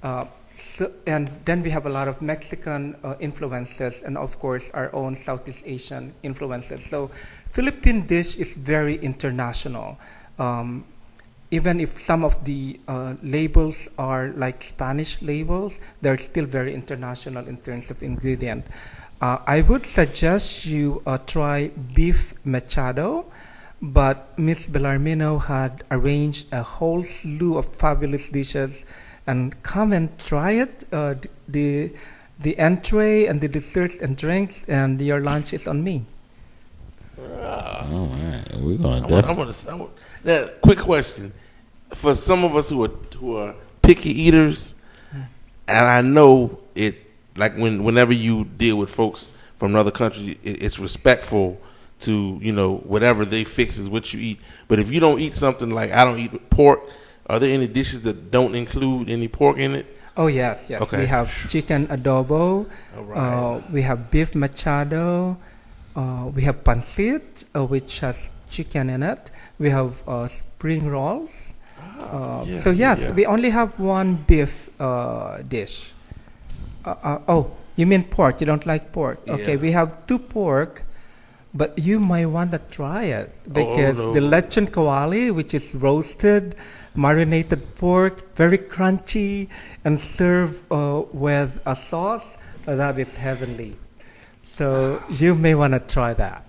And then we have a lot of Mexican influences and, of course, our own Southeast Asian influences. So Philippine dish is very international. Even if some of the labels are like Spanish labels, they're still very international in terms of ingredient. I would suggest you try beef machado, but Ms. Belarmino had arranged a whole slew of fabulous dishes, and come and try it. The entree and the desserts and drinks, and your lunch is on me. All right, we're gonna Now, quick question: for some of us who are picky eaters, and I know it, like whenever you deal with folks from another country, it's respectful to, you know, whatever they fix is what you eat. But if you don't eat something like I don't eat pork, are there any dishes that don't include any pork in it? Oh yes. Okay. We have chicken adobo. All right. We have beef machado. We have pancit, which has chicken in it. We have spring rolls. So yes, we only have one beef dish. Oh, you mean pork? You don't like pork? Okay, we have 2 pork, but you might want to try it because the lechon kawali, which is roasted, marinated pork, very crunchy, and served with a sauce that is heavenly. So you may want to try that.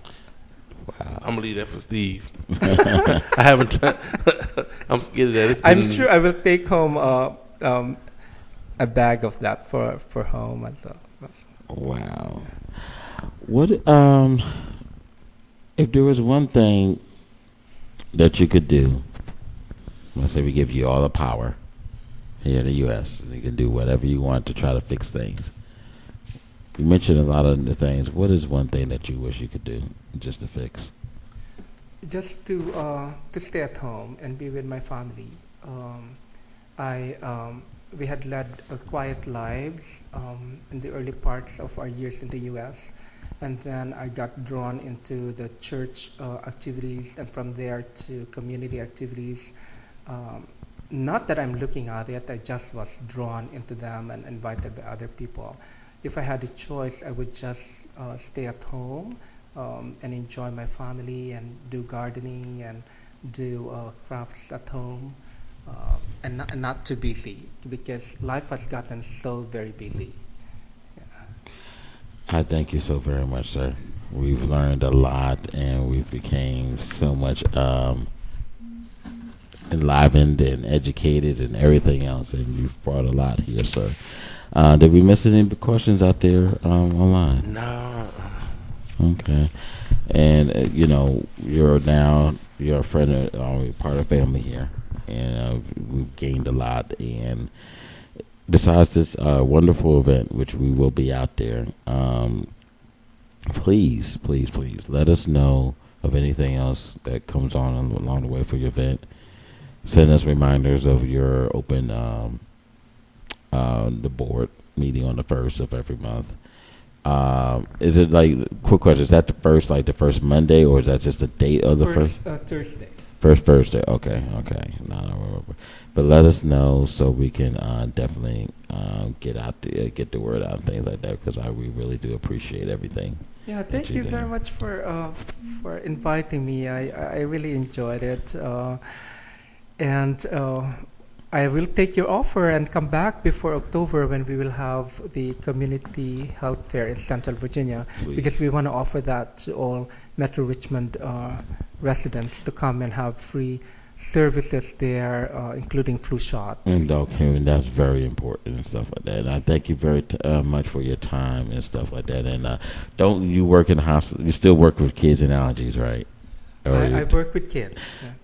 Wow. I'm gonna leave that for Steve. I haven't tried. I'm scared of that. I'm sure I will take home a bag of that for home as well. Wow. What if there was one thing that you could do? Let's say we give you all the power here in the U.S. and you can do whatever you want to try to fix things. You mentioned a lot of the things. What is one thing that you wish you could do just to fix? Just to stay at home and be with my family. We had led quiet lives in the early parts of our years in the U.S. And then I got drawn into the church activities, and from there to community activities. Not that I'm looking at it, I just was drawn into them and invited by other people. If I had a choice, I would just stay at home and enjoy my family and do gardening and do crafts at home. and not too busy, because life has gotten so very busy. I thank you so very much, sir. We've learned a lot, and we became so much enlivened and educated and everything else, and you've brought a lot here, sir. Did we miss any questions out there online? No. Okay. And, you're a friend, part of the family here, and we've gained a lot. And besides this wonderful event, which we will be out there, please let us know of anything else that comes on along the way for your event. Send us reminders of your open the board meeting on the 1st of every month. Is it quick question? Is that the first Monday, or is that just the date of the first? Thursday. First Thursday. Okay. No, I don't remember. But let us know so we can definitely get the word out and things like that, because we really do appreciate everything. Yeah, thank you very much for inviting me. I really enjoyed it, and I will take your offer and come back before October, when we will have the community health fair in Central Virginia. Please. Because we want to offer that to all Metro Richmond residents to come and have free services there, including flu shots. And that's very important and stuff like that. And I thank you very much for your time and stuff like that. And don't you work in the hospital? You still work with kids and allergies, right? I work with kids.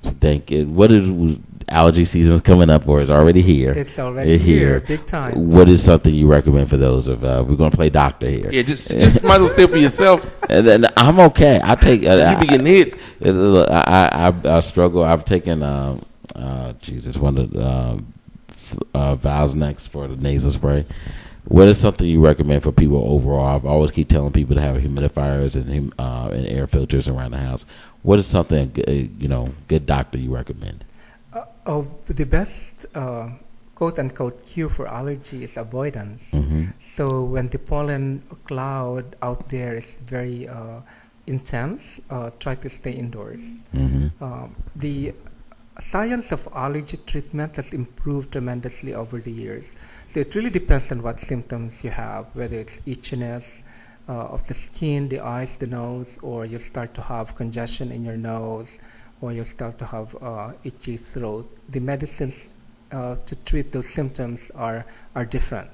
Yes. Thank you. What is allergy season's coming up, or is already here? It's already here, big time. What is something you recommend for those of we're going to play doctor here? Yeah, just might as well say for yourself. And then I'm okay. I take you be getting hit. I struggle. I've taken one of the Valsnex for the nasal spray. What is something you recommend for people overall? I always keep telling people to have humidifiers and air filters around the house. What is something good doctor you recommend? The best quote unquote cure for allergy is avoidance. Mm-hmm. So when the pollen cloud out there is very intense, try to stay indoors. Mm-hmm. The science of allergy treatment has improved tremendously over the years. So it really depends on what symptoms you have, whether it's itchiness of the skin, the eyes, the nose, or you start to have congestion in your nose, or you start to have itchy throat. The medicines to treat those symptoms are different.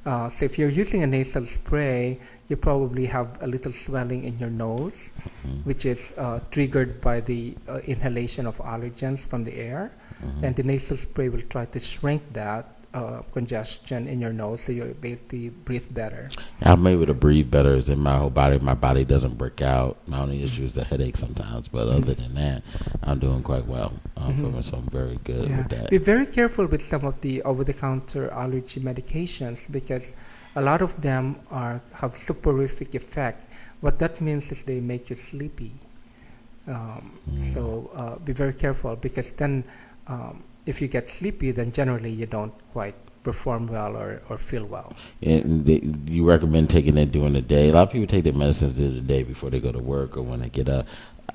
So if you're using a nasal spray, you probably have a little swelling in your nose, which is triggered by the inhalation of allergens from the air. And the nasal spray will try to shrink that congestion in your nose, so you're able to breathe better. I'm able to breathe better. It's in my whole body. My body doesn't break out. My only issue is the headache sometimes, but other than that, I'm doing quite well. So I'm very good with that. Be very careful with some of the over-the-counter allergy medications, because a lot of them have soporific effect. What that means is they make you sleepy. So be very careful, because then if you get sleepy, then generally you don't quite perform well or feel well. And you recommend taking it during the day? A lot of people take their medicines during the day before they go to work or when they get up.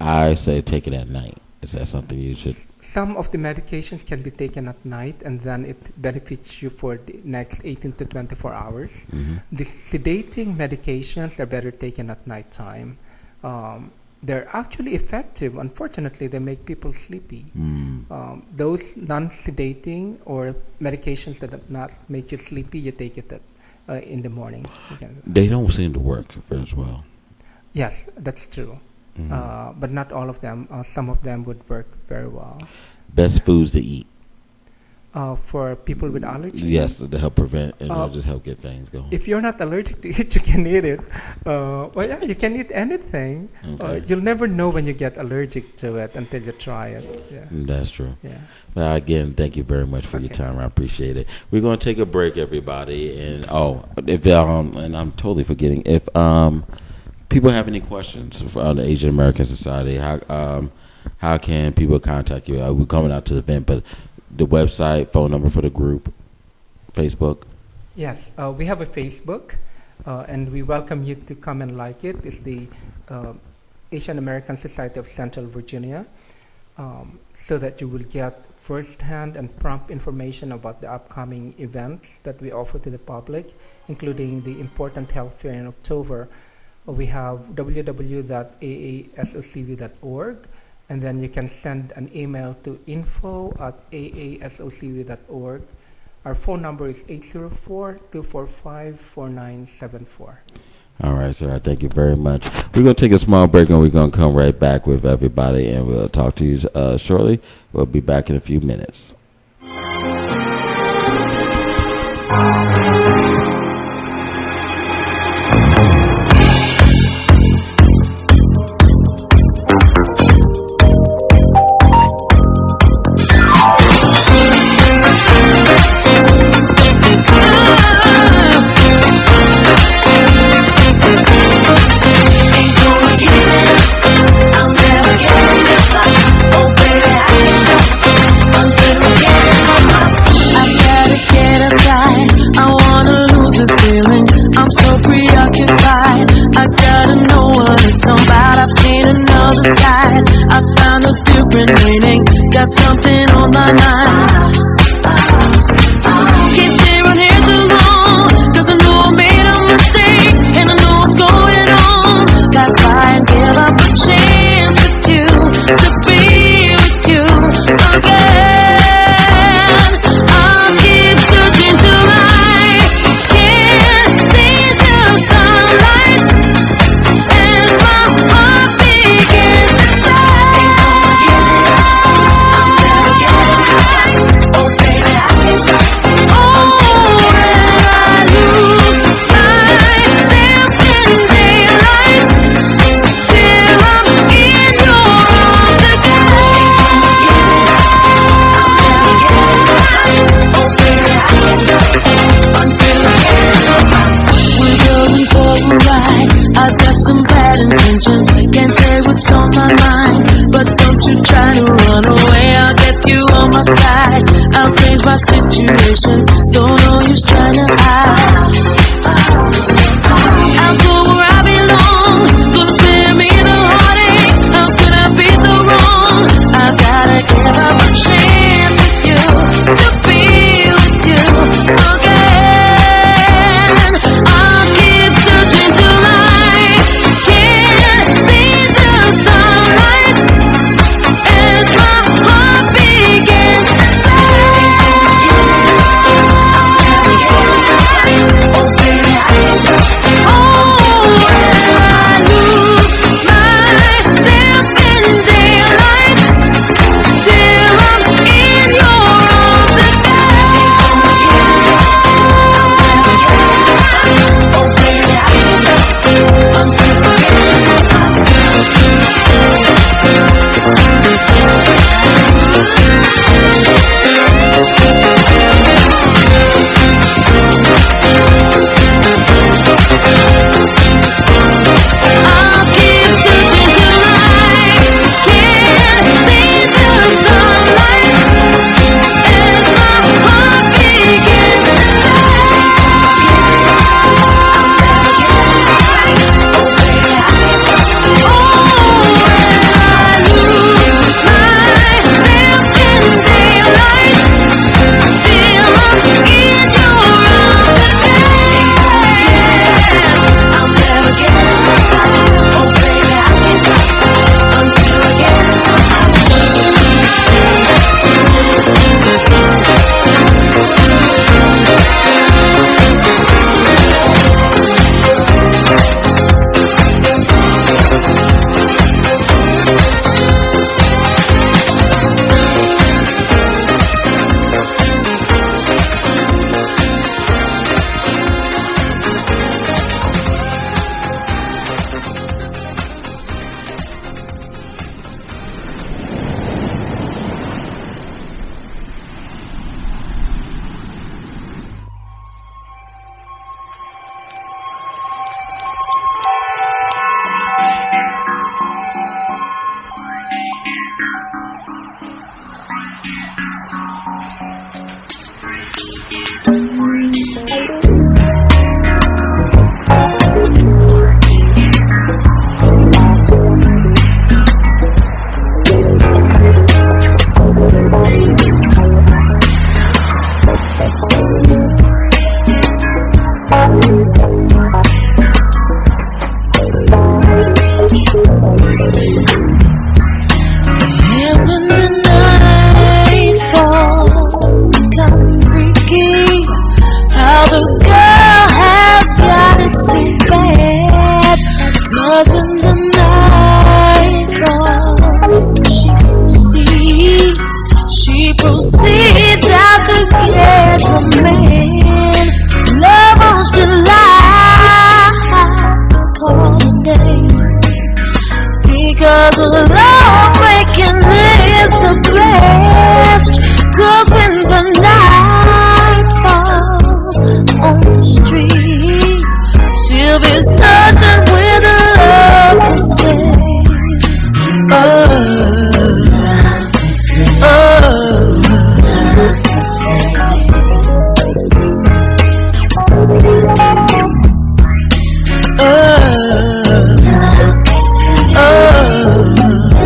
I say take it at night. Is that something you should? Some of the medications can be taken at night, and then it benefits you for the next 18 to 24 hours. The sedating medications are better taken at nighttime. They're actually effective. Unfortunately, they make people sleepy. Those non-sedating or medications that do not make you sleepy, you take it in the morning. They don't seem to work very well. Yes, that's true. But not all of them. Some of them would work very well. Best foods to eat? For people with allergies? Yes, to help prevent and just help get things going. If you're not allergic to it, you can eat it. You can eat anything. Okay. You'll never know when you get allergic to it until you try it. Yeah. That's true. Yeah. Well, again, thank you very much for your time. I appreciate it. We're going to take a break, everybody. And and I'm totally forgetting, if people have any questions for the Asian American Society, how can people contact you? We're coming out to the event, but the website, phone number for the group, Facebook? Yes, we have a Facebook, and we welcome you to come and like it. It's the Asian American Society of Central Virginia. so that you will get first-hand and prompt information about the upcoming events that we offer to the public, including the important health fair in October. We have www.aasocv.org, and then you can send an email to info@aasocv.org. Our phone number is 804-245-4974. All right, sir. I thank you very much. We're going to take a small break, and we're going to come right back with everybody, and we'll talk to you shortly. We'll be back in a few minutes. Got something on my mind. Can't stay around here too long, 'cause I know I made a mistake, and I know what's going on. That's why I give up a chance with you, to be with you again. I'll keep searching till I can't see the sunlight, and my heart begins to die. Oh baby, I can't stop. Oh, when I lose myself in daylight, till I'm in your arms again. Oh baby, I can't stop until I get we're going for a ride. I've got some bad intentions, can't say what's on my mind, but don't you try to run away. I'll get you on my side. I'll change my situation, so no use trying to hide. I'll go where I belong, gonna spare me the heartache. How could I be so wrong? I gotta give up a chance with you, to be with you again. I'll keep searching till I can't see the sunlight, as my heart begins to die. Oh baby, I can't stop. Oh, And when the night falls, kind of freaky how the girl has got it so bad. 'Cause when the night comes, she proceeds out to get her man. Love wants to lie, call the day. Because love making is the best. 'Cause when the night falls on the street, she'll be searching with love to say, oh, oh, oh, oh.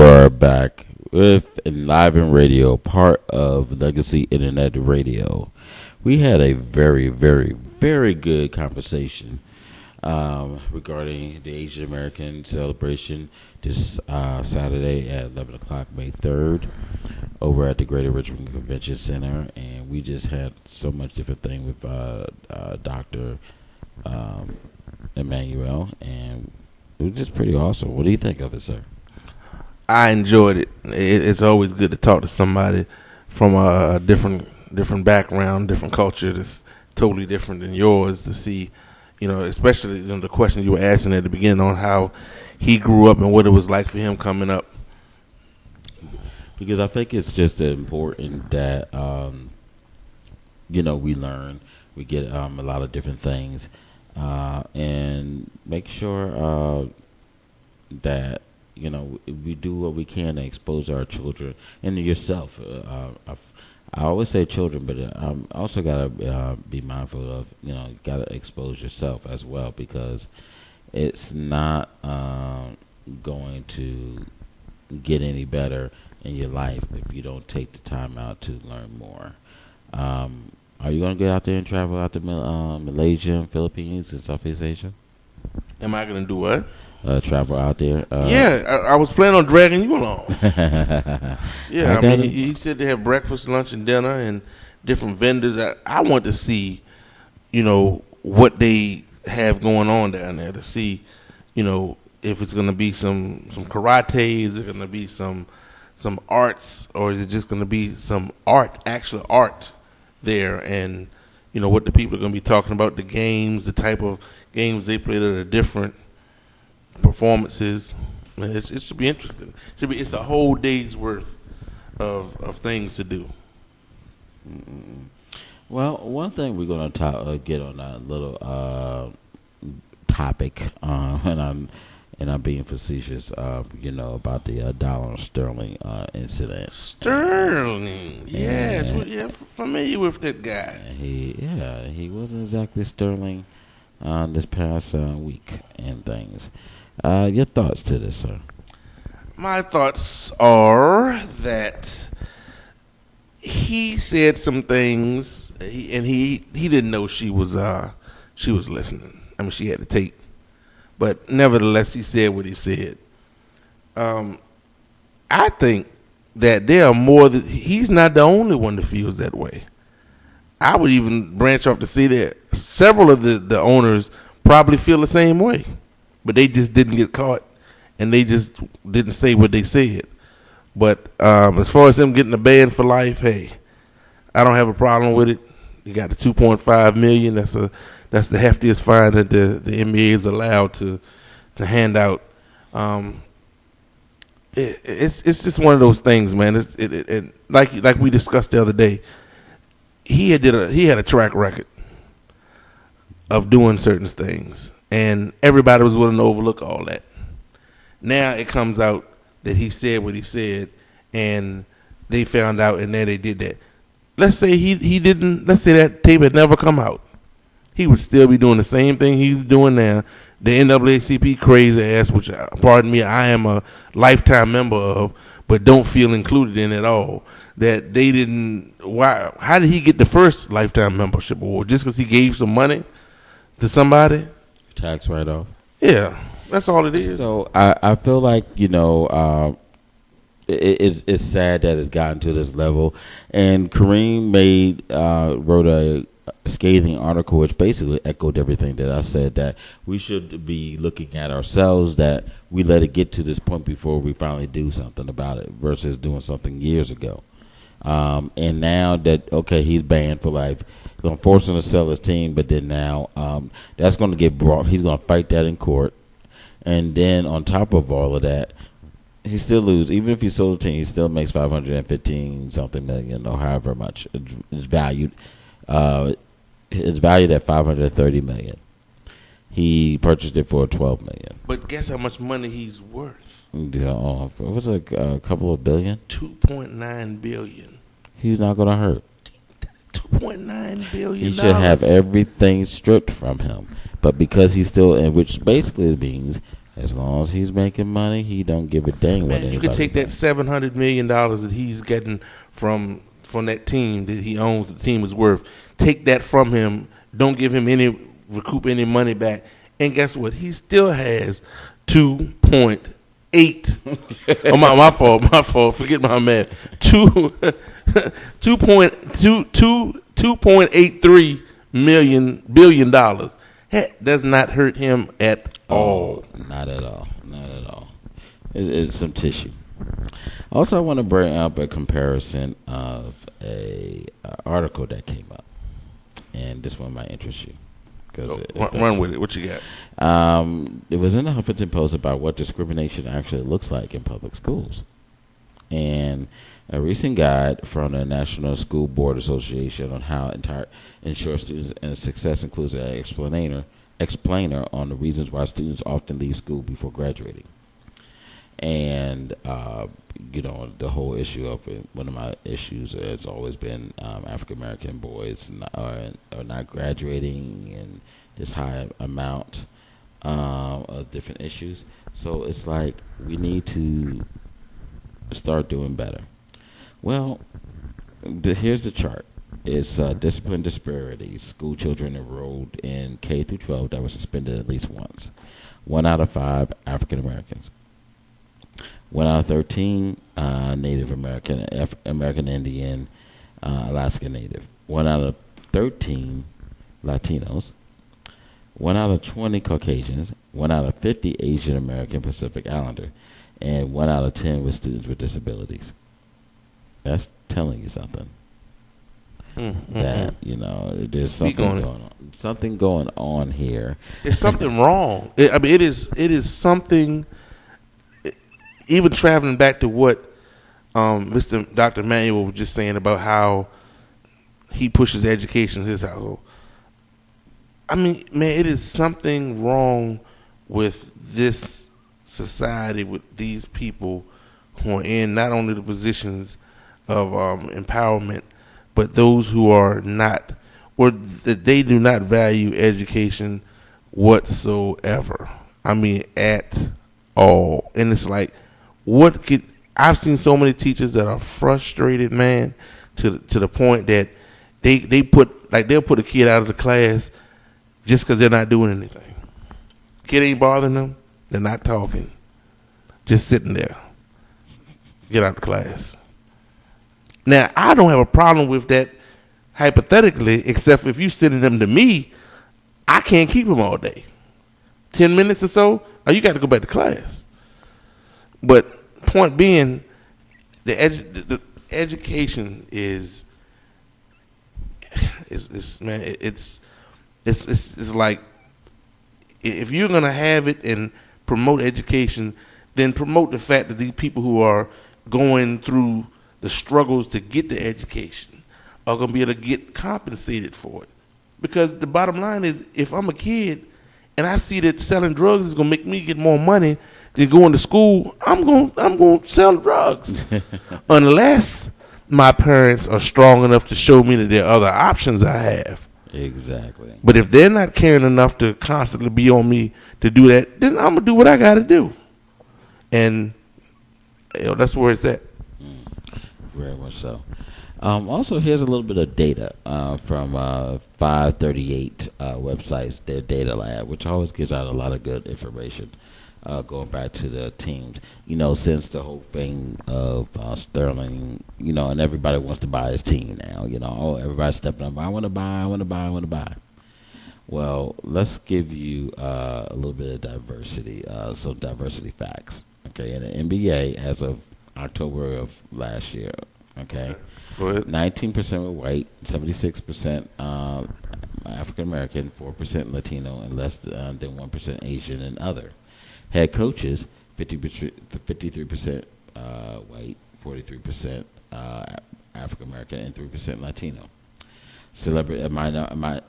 are back with ENLIVEN Radio, part of Legacy Internet Radio. We had a very, very, very good conversation regarding the Asian American celebration this Saturday at 11 o'clock, May 3rd, over at the Greater Richmond Convention Center. And we just had so much different thing with Dr. Emmanuel, and it was just pretty awesome. What do you think of it, sir? I enjoyed it. It's always good to talk to somebody from a different background, different culture that's totally different than yours, to see, especially the questions you were asking at the beginning on how he grew up and what it was like for him coming up. Because I think it's just important that, we learn, we get a lot of different things, and make sure that, we do what we can to expose our children and yourself. I always say children, but I'm also got to be mindful of, got to expose yourself as well, because it's not going to get any better in your life if you don't take the time out to learn more. Are you going to get out there and travel out to Malaysia, Philippines, and Southeast Asia? Am I going to do what? Travel out there. I was planning on dragging you along. Yeah, I mean, he said they have breakfast, lunch, and dinner, and different vendors. I want to see, what they have going on down there, to see, if it's going to be some karate, is it going to be some arts, or is it just going to be some actual art there, and what the people are going to be talking about, the games, the type of games they play that are different, performances. It should be interesting. It's a whole day's worth of things to do. Mm-mm. Well, one thing we're going to get on that little topic, and I'm being facetious, about the dollar sterling incident. Sterling, yes, we're familiar with that guy. He wasn't exactly sterling this past week and things. Your thoughts to this, sir? My thoughts are that he said some things, and he didn't know she was listening. I mean, she had the tape, but nevertheless, he said what he said. I think that there are more. He's not the only one that feels that way. I would even branch off to say that several of the owners probably feel the same way, but they just didn't get caught, and they just didn't say what they said. But as far as him getting a ban for life, hey, I don't have a problem with it. You got the $2.5 million. That's the heftiest fine that the NBA is allowed to hand out. It's just one of those things, man. It like we discussed the other day. He had a track record of doing certain things, and everybody was willing to overlook all that. Now it comes out that he said what he said, and they found out, and then they did that. Let's say he didn't. Let's say that tape had never come out. He would still be doing the same thing he's doing now. The NAACP crazy ass, which, pardon me, I am a lifetime member of, but don't feel included in at all. That they didn't. Why? How did he get the first lifetime membership award? Just because he gave some money to somebody? Tax write-off. Yeah, that's all it is. So I feel like it's sad that it's gotten to this level. And Kareem wrote a scathing article which basically echoed everything that I said, that we should be looking at ourselves, that we let it get to this point before we finally do something about it, versus doing something years ago. And now that, okay, he's banned for life, he's going to force him to sell his team, but then now that's going to get brought. He's going to fight that in court. And then on top of all of that, he still loses. Even if he sold the team, he still makes $515 million or however much it's valued. It's valued at $530 million. He purchased it for $12 million. But guess how much money he's worth? What's a couple of billion? $2.9 billion. He's not going to hurt. $2.9 billion. He should have everything stripped from him. But because he's still, which basically means As long as he's making money, he don't give a dang what Man, anybody you can take that thinks. $700 million that he's getting from that team that he owns, the team is worth. Take that from him. Don't give him recoup any money back. And guess what? He still has 2.8. Oh, my fault. Forget my math. 2.83 billion dollars. That does not hurt him at all. Not at all. It's some tissue. Also, I want to bring up a comparison of a article that came up, and this one might interest you. Run with it. What you got? It was in the Huffington Post about what discrimination actually looks like in public schools, and a recent guide from the National School Board Association on how ensure students and success includes an explainer on the reasons why students often leave school before graduating. And the whole issue of it, one of my issues has always been African American boys are not graduating in this high amount of different issues. So it's like we need to start doing better. Well, here's the chart. It's discipline disparities. School children enrolled in K through 12 that were suspended at least once. 1 out of 5 African Americans. 1 out of 13 Native American, American Indian, Alaska Native. 1 out of 13 Latinos. 1 out of 20 Caucasians. 1 out of 50 Asian American Pacific Islander. And 1 out of 10 with students with disabilities. That's telling you something. That there's something going on here. There's something wrong. It is something. Even traveling back to what Dr. Emmanuel was just saying about how he pushes education in his household. I mean, man, it is something wrong with this society, with these people who are in not only the positions of empowerment, but those who are not, or that they do not value education whatsoever. I mean, at all. And it's like, I've seen so many teachers that are frustrated, man, to the point that they'll put a kid out of the class just because they're not doing anything. Kid ain't bothering them. They're not talking. Just sitting there. Get out of the class. Now, I don't have a problem with that hypothetically, except if you sending them to me, I can't keep them all day. 10 minutes or so, you got to go back to class. But point being, the education is like, if you're gonna have it and promote education, then promote the fact that these people who are going through the struggles to get the education are gonna be able to get compensated for it. Because the bottom line is, if I'm a kid and I see that selling drugs is gonna make me get more money than going to school, I'm gonna sell drugs. Unless my parents are strong enough to show me that there are other options I have. Exactly. But if they're not caring enough to constantly be on me to do that, then I'm gonna do what I gotta do. And that's where it's at. Very much so. Also, here's a little bit of data from 538 websites, their data lab, which always gives out a lot of good information. Going back to the teams, since the whole thing of Sterling, and everybody wants to buy his team now, everybody's stepping up. I want to buy. Well, let's give you a little bit of diversity, some diversity facts. Okay, in the NBA, as of October of last year, okay, 19% were white, 76% African American, 4% Latino, and less than 1% Asian and other. Head coaches, 53% white, 43% African American, and 3% Latino. Celebrity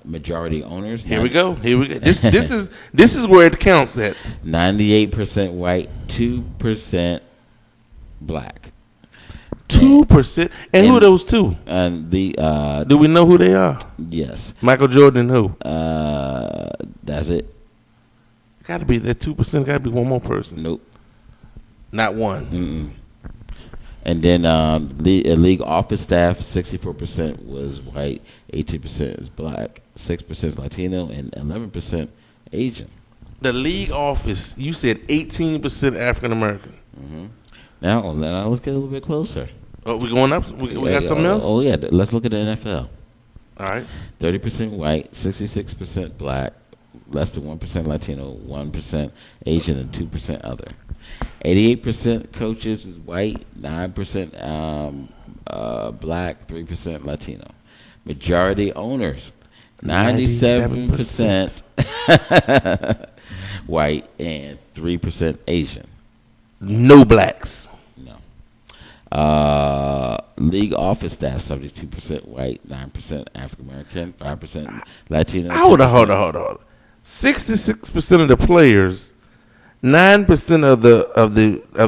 majority owners. Here we go. This is where it counts at. 98% white, 2% black. 2%. And who are those two? And the do we know who they are? Yes. Michael Jordan and who? That's it. Got to be that 2%. Got to be one more person. Nope. Not one. Mm-mm. And then league office staff, 64% was white, 18% is black, 6% is Latino, and 11% Asian. The league office, you said 18% African American. Mm-hmm. Now let's get a little bit closer. Oh, we going up? We got something else? Oh, yeah. Let's look at the NFL. All right. 30% white, 66% black, less than 1% Latino, 1% Asian, and 2% other. 88% coaches is white, 9% black, 3% Latino. Majority owners, 97% white and 3% Asian. No blacks. No. League office staff, 72% white, 9% African American, 5% Latino. Hold on. 66% of the players, 9% of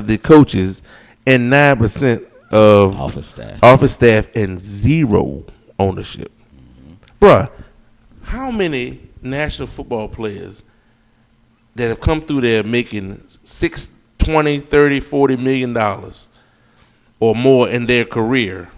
the coaches, and 9% of office staff, and 0 ownership. Mm-hmm. Bruh, how many national football players that have come through there making $6, $20, $30, $40 million or more in their career,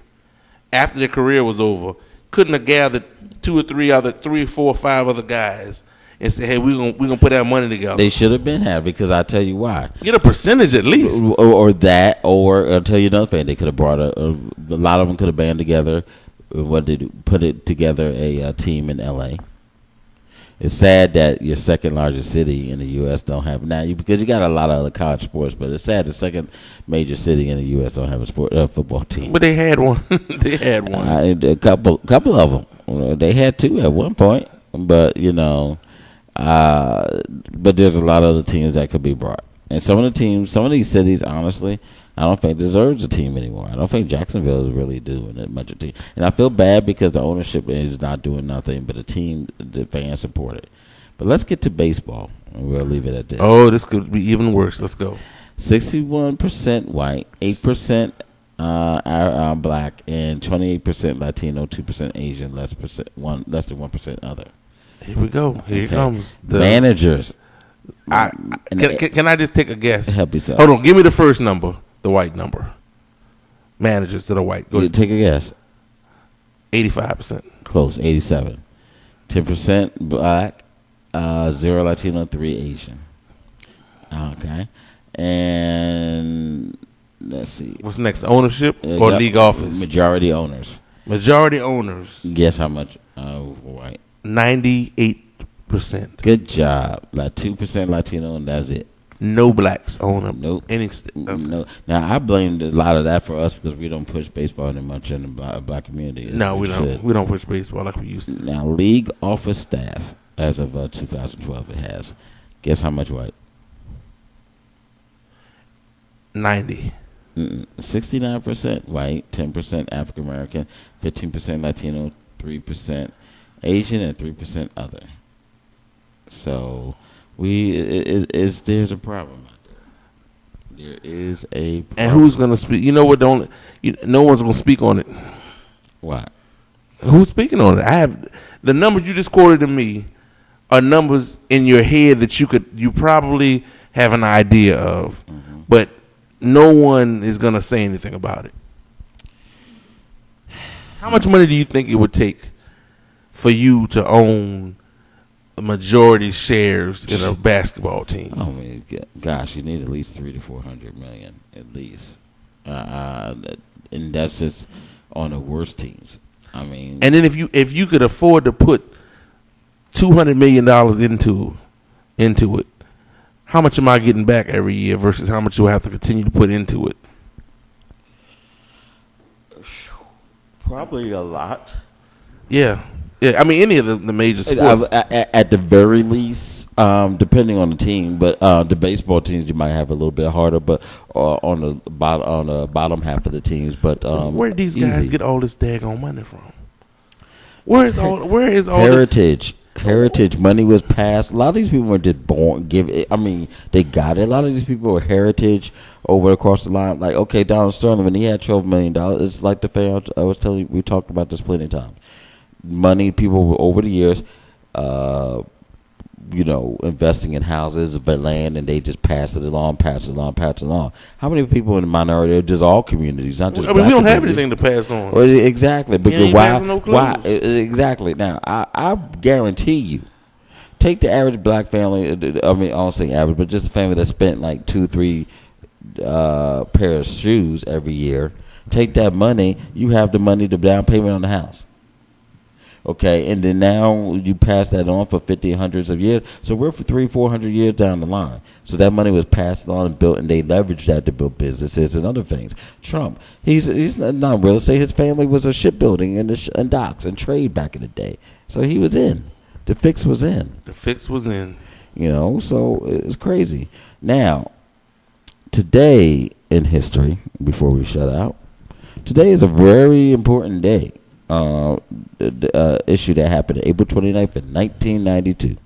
after their career was over, couldn't have gathered 2 or 3 other, 3, 4, 5 other guys and say, hey, we're gonna put our money together? They should have been had, because I'll tell you why. Get a percentage at least. Or that, or I'll tell you another thing. They could have brought a lot of them could have band together. Put it together a team in L.A. It's sad that your second largest city in the U.S. don't have because you got a lot of other college sports, but it's sad the second major city in the U.S. don't have a football team. But they had one. They had one. A couple of them. They had 2 at one point, but but there's a lot of other teams that could be brought. And some of these cities, honestly, I don't think deserves a team anymore. I don't think Jacksonville is really doing it much of a team. And I feel bad because the ownership is not doing nothing, but the fans support it. But let's get to baseball, and we'll leave it at this. Oh, this could be even worse. Let's go. 61% white, 8% black, and 28% Latino, 2% Asian, less than 1% other. Here we go. Here comes the managers. Can I just take a guess? Help yourself. Hold on. Give me the first number, the white number. Managers that are white. Go ahead. Take a guess. 85%. Close. 87. 10% black, 0 Latino, 3 Asian. Okay. And let's see. What's next? Ownership or league office? Majority owners. Majority owners. Guess how much white? 98%. Good job. Like 2% Latino, and that's it. No blacks own them. Nope. Okay. No. Now I blamed a lot of that for us because we don't push baseball that much in the black community. No, we don't. We don't push baseball like we used to. Now league office staff, as of 2012, it has. Guess how much white? 90. 69% white, 10% African American, 15% Latino, 3% Asian, and 3% other. So there's a problem out there. There is a problem. And who's gonna speak? You know what? No one's gonna speak on it. Why? Who's speaking on it? I have the numbers you just quoted to me are numbers in your head that you probably have an idea of, but no one is gonna say anything about it. How much money do you think it would take for you to own majority shares in a basketball team? I mean, gosh, you need at least $300 to $400 million at least, and that's just on the worst teams. I mean, and then if you could afford to put $200 million into it, how much am I getting back every year versus how much you have to continue to put into it? Probably a lot. Yeah. I mean, any of the major sports. At the very least, depending on the team, but the baseball teams you might have a little bit harder, but on the bottom half of the teams. But where did these guys get all this daggone money from? Where is all heritage money was passed. A lot of these people were just born. They got it. A lot of these people were heritage over across the line. Like, okay, Donald Sterling, when he had $12 million, it's like the fan. I was telling you, we talked about this plenty of times. Money people over the years investing in houses, but land, and they just pass it along. How many people in the minority are just all communities, not just? I mean, we don't have anything to pass on. Well, exactly, but ain't why? passing no Why? clues. Exactly. Now, I guarantee you, take the average black family. I mean, I don't say average, but just a family that spent like 2-3 pair of shoes every year. Take that money. You have the money to down payment on the house. Okay, and then now you pass that on for 50, hundreds of years. So we're for 300-400 years down the line. So that money was passed on and built, and they leveraged that to build businesses and other things. Trump, he's not real estate. His family was a shipbuilding and docks and trade back in the day. So he was in. The fix was in. The fix was in. So it's crazy. Now, today in history, before we shut out, today is a very important day. Issue that happened April 29th in 1992.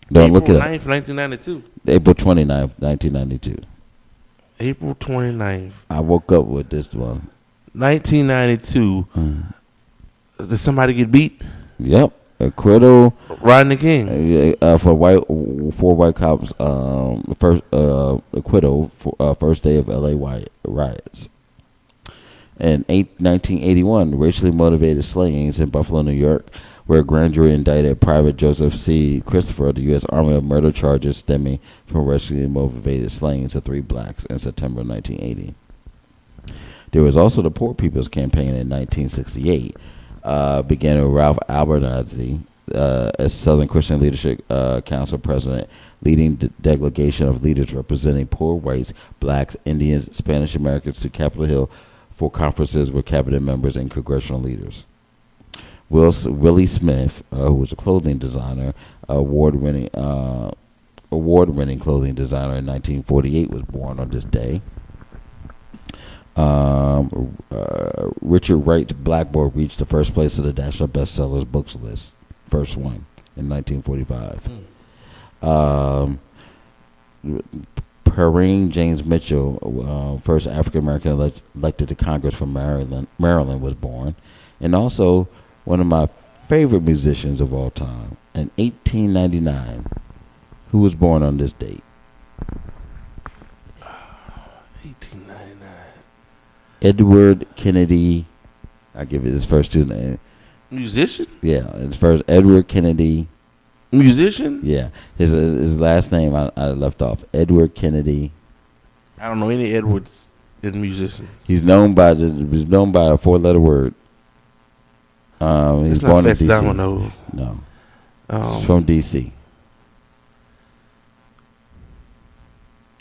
Don't look it up. April 9th, 1992. April 29th, 1992. April 29th. I woke up with this one. 1992. Did somebody get beat? Yep. Acquittal. Rodney King. For four white cops. First acquittal for first day of LA riots. In 1981, racially motivated slayings in Buffalo, New York, where a grand jury indicted Private Joseph C. Christopher of the U.S. Army of murder charges stemming from racially motivated slayings of 3 blacks in September 1980. There was also the Poor People's Campaign in 1968, began with Ralph Abernathy as Southern Christian Leadership Council president, leading the delegation of leaders representing poor whites, blacks, Indians, Spanish Americans to Capitol Hill for conferences with cabinet members and congressional leaders. Willie Smith, who was a clothing designer, award-winning clothing designer in 1948, was born on this day. Richard Wright's Blackboard reached the first place of the National Bestsellers books list, first one in 1945. Perrine James Mitchell, first African American elected to Congress from Maryland, was born, and also one of my favorite musicians of all time, in 1899, who was born on this date. 1899. Edward Kennedy. I give it his first two names. Musician? Yeah, his first Edward Kennedy. Musician? Yeah, his last name I left off. Edward Kennedy. I don't know any Edwards in musicians. He's known by a 4-letter word. He's born in DC. Domino. No, he's from DC.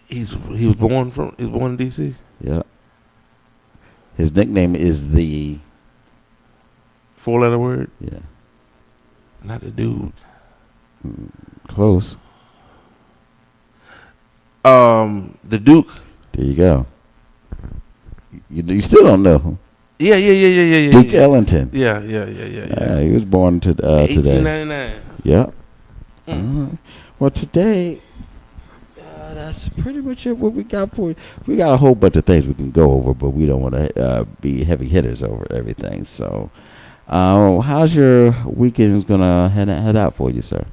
He was born in DC. Yeah. His nickname is the 4-letter word. Yeah. Not the dude. Close. The Duke. There you go. You still don't know. Yeah. Duke Ellington. Yeah. He was born today. 1899. Yep. Well, today, that's pretty much it. What we got for you. We got a whole bunch of things we can go over, but we don't want to be heavy hitters over everything. So, how's your weekend's gonna head out for you, sir?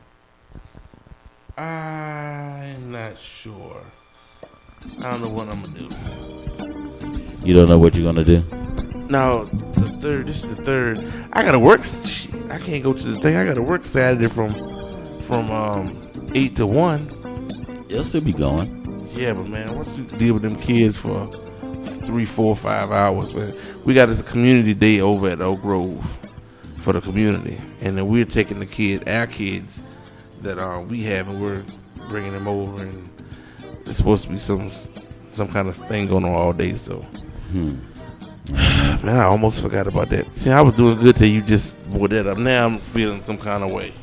I'm not sure. I don't know what I'm gonna do. You don't know what you're gonna do? No, this is the third. I gotta work. I can't go to the thing. I gotta work Saturday from 8 to 1. You'll still be going. Yeah, but man, once you deal with them kids for 3, 4, 5 hours, man, we got this community day over at Oak Grove for the community, and then we're taking our kids that we have, and we're bringing them over, and there's supposed to be some kind of thing going on all day. So, man, I almost forgot about that. See, I was doing good till you just brought that up. Now I'm feeling some kind of way.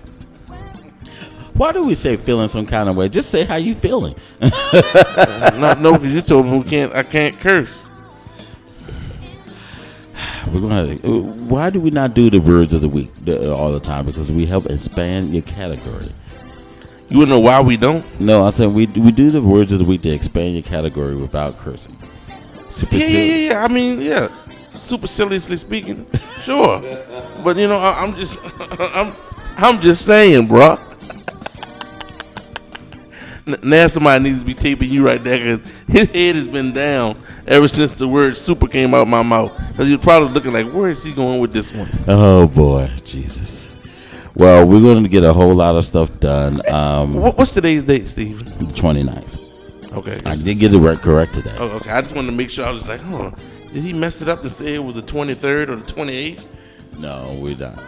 Why do we say feeling some kind of way? Just say how you feeling. No, because you told me I can't curse. We're gonna. Why do we not do the words of the week all the time? Because we help expand your category. You wanna know why we don't? No, I said we do the words of the week to expand your category without cursing. Yeah. I mean, yeah. Superciliously speaking, sure. But I'm just saying, bro. Now somebody needs to be taping you right there because his head has been down ever since the word super came out my mouth. Because you're probably looking like, where is he going with this one? Oh, boy. Jesus. Well, we're going to get a whole lot of stuff done. What's today's date, Steve? The 29th. Okay. I did get it correct today. Oh, okay. I just wanted to make sure. I was like, hold on. Did he mess it up and say it was the 23rd or the 28th? No, we're not.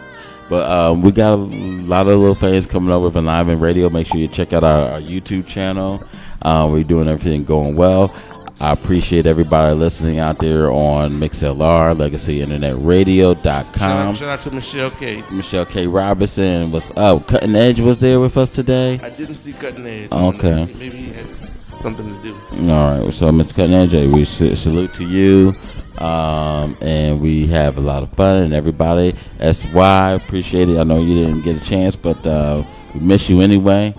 But we got a lot of little fans coming up with ENLIVEN Radio. Make sure you check out our YouTube channel. We're doing everything going well. I appreciate everybody listening out there on MixLR, LegacyInternetRadio.com. Shout out to Michelle K. Michelle K. Robinson. What's up? Cutting Edge was there with us today. I didn't see Cutting Edge. Okay. Maybe he had something to do. All right. So, Mr. Cutting Edge, we salute to you. And we have a lot of fun, and everybody. SY, appreciate it. I know you didn't get a chance, but we miss you anyway.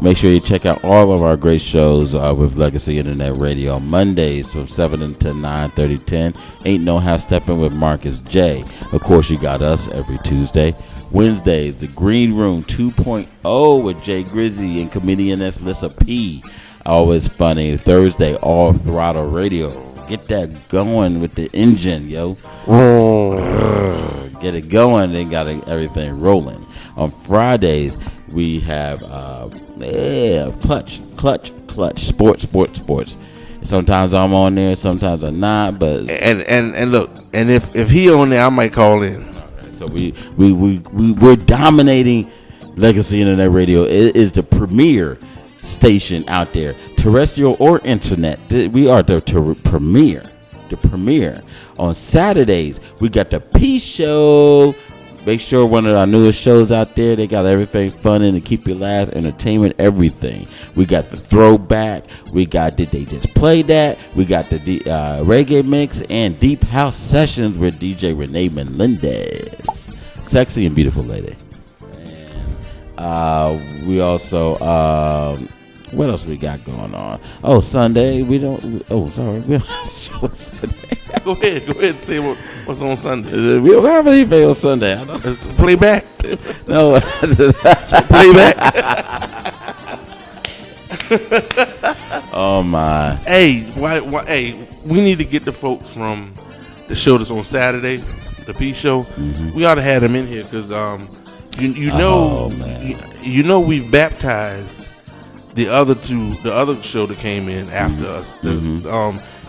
Make sure you check out all of our great shows with Legacy Internet Radio on Mondays from 7 to 9:30, 10. Ain't No Half Stepping with Marcus J. Of course, you got us every Tuesday. Wednesdays, The Green Room 2.0 with Jay Grizzy and comedianess Lissa P. Always funny. Thursday, All Throttle Radio. Get that going with the engine, yo. Get it going. They got everything rolling. On Fridays, we have clutch, sports. Sometimes I'm on there, sometimes I'm not. But and look, and if he on there, I might call in. So we're dominating Legacy Internet Radio. It is the premier station out there, terrestrial or internet. We are the premier. On Saturdays, we got the P Show. Make sure one of our newest shows out there. They got everything fun in to keep you last, entertainment, everything. We got the throwback. We got Did They Just Play That? We got the reggae mix and deep house sessions with DJ Renee Menendez, sexy and beautiful lady. And we also what else we got going on? Oh, Sunday we don't. Oh, sorry, we don't have a show Sunday. Go ahead and say what's on Sunday. We don't have anything on Sunday. I know. It's playback. No. Playback. Oh my. Hey, hey, we need to get the folks from the show that's on Saturday, the P Show. Mm-hmm. We ought to have them in here because you know we've baptized the other show that came in after us.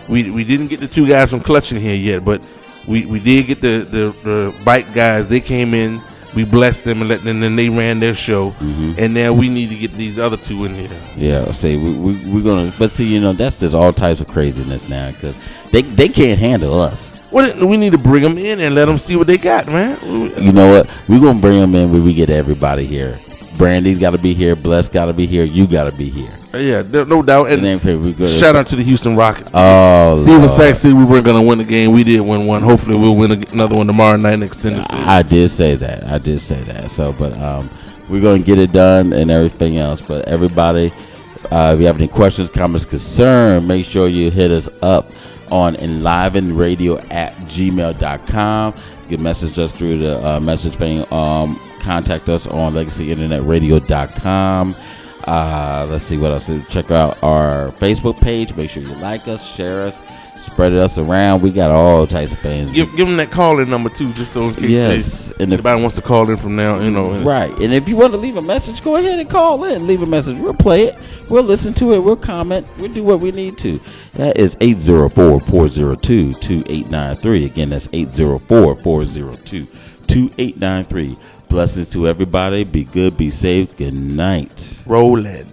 We didn't get the two guys from Clutch in here yet, but we did get the bike guys. They came in, we blessed them, and then they ran their show. And now we need to get these other two in here. Yeah, see, we're gonna, but see, that's just all types of craziness now because they can't handle us. Well, we need to bring them in and let them see what they got, man. You know what? We're gonna bring them in when we get everybody here. Brandy's got to be here. Bless got to be here. You got to be here. Yeah, no doubt. And shout out to the Houston Rockets. Oh, STEVENSYKES said we weren't going to win the game. We did win one. Hopefully, we'll win another one tomorrow night in extended series. I did say that. So, but we're going to get it done and everything else. But everybody, if you have any questions, comments, concerns, make sure you hit us up on ENLIVENRADIO@gmail.com. You can message us through the message thing. Contact us on LegacyInternetRadio.com. Let's see what else. Check out our Facebook page. Make sure you like us, share us, spread us around. We got all types of fans. Give them that call-in number too, just so in case anybody wants to call in from now. Right. And if you want to leave a message, go ahead and call in. Leave a message. We'll play it. We'll listen to it. We'll comment. We'll do what we need to. That is 804-402-2893. Again, that's 804-402-2893. Blessings to everybody. Be good. Be safe. Good night. Roll it.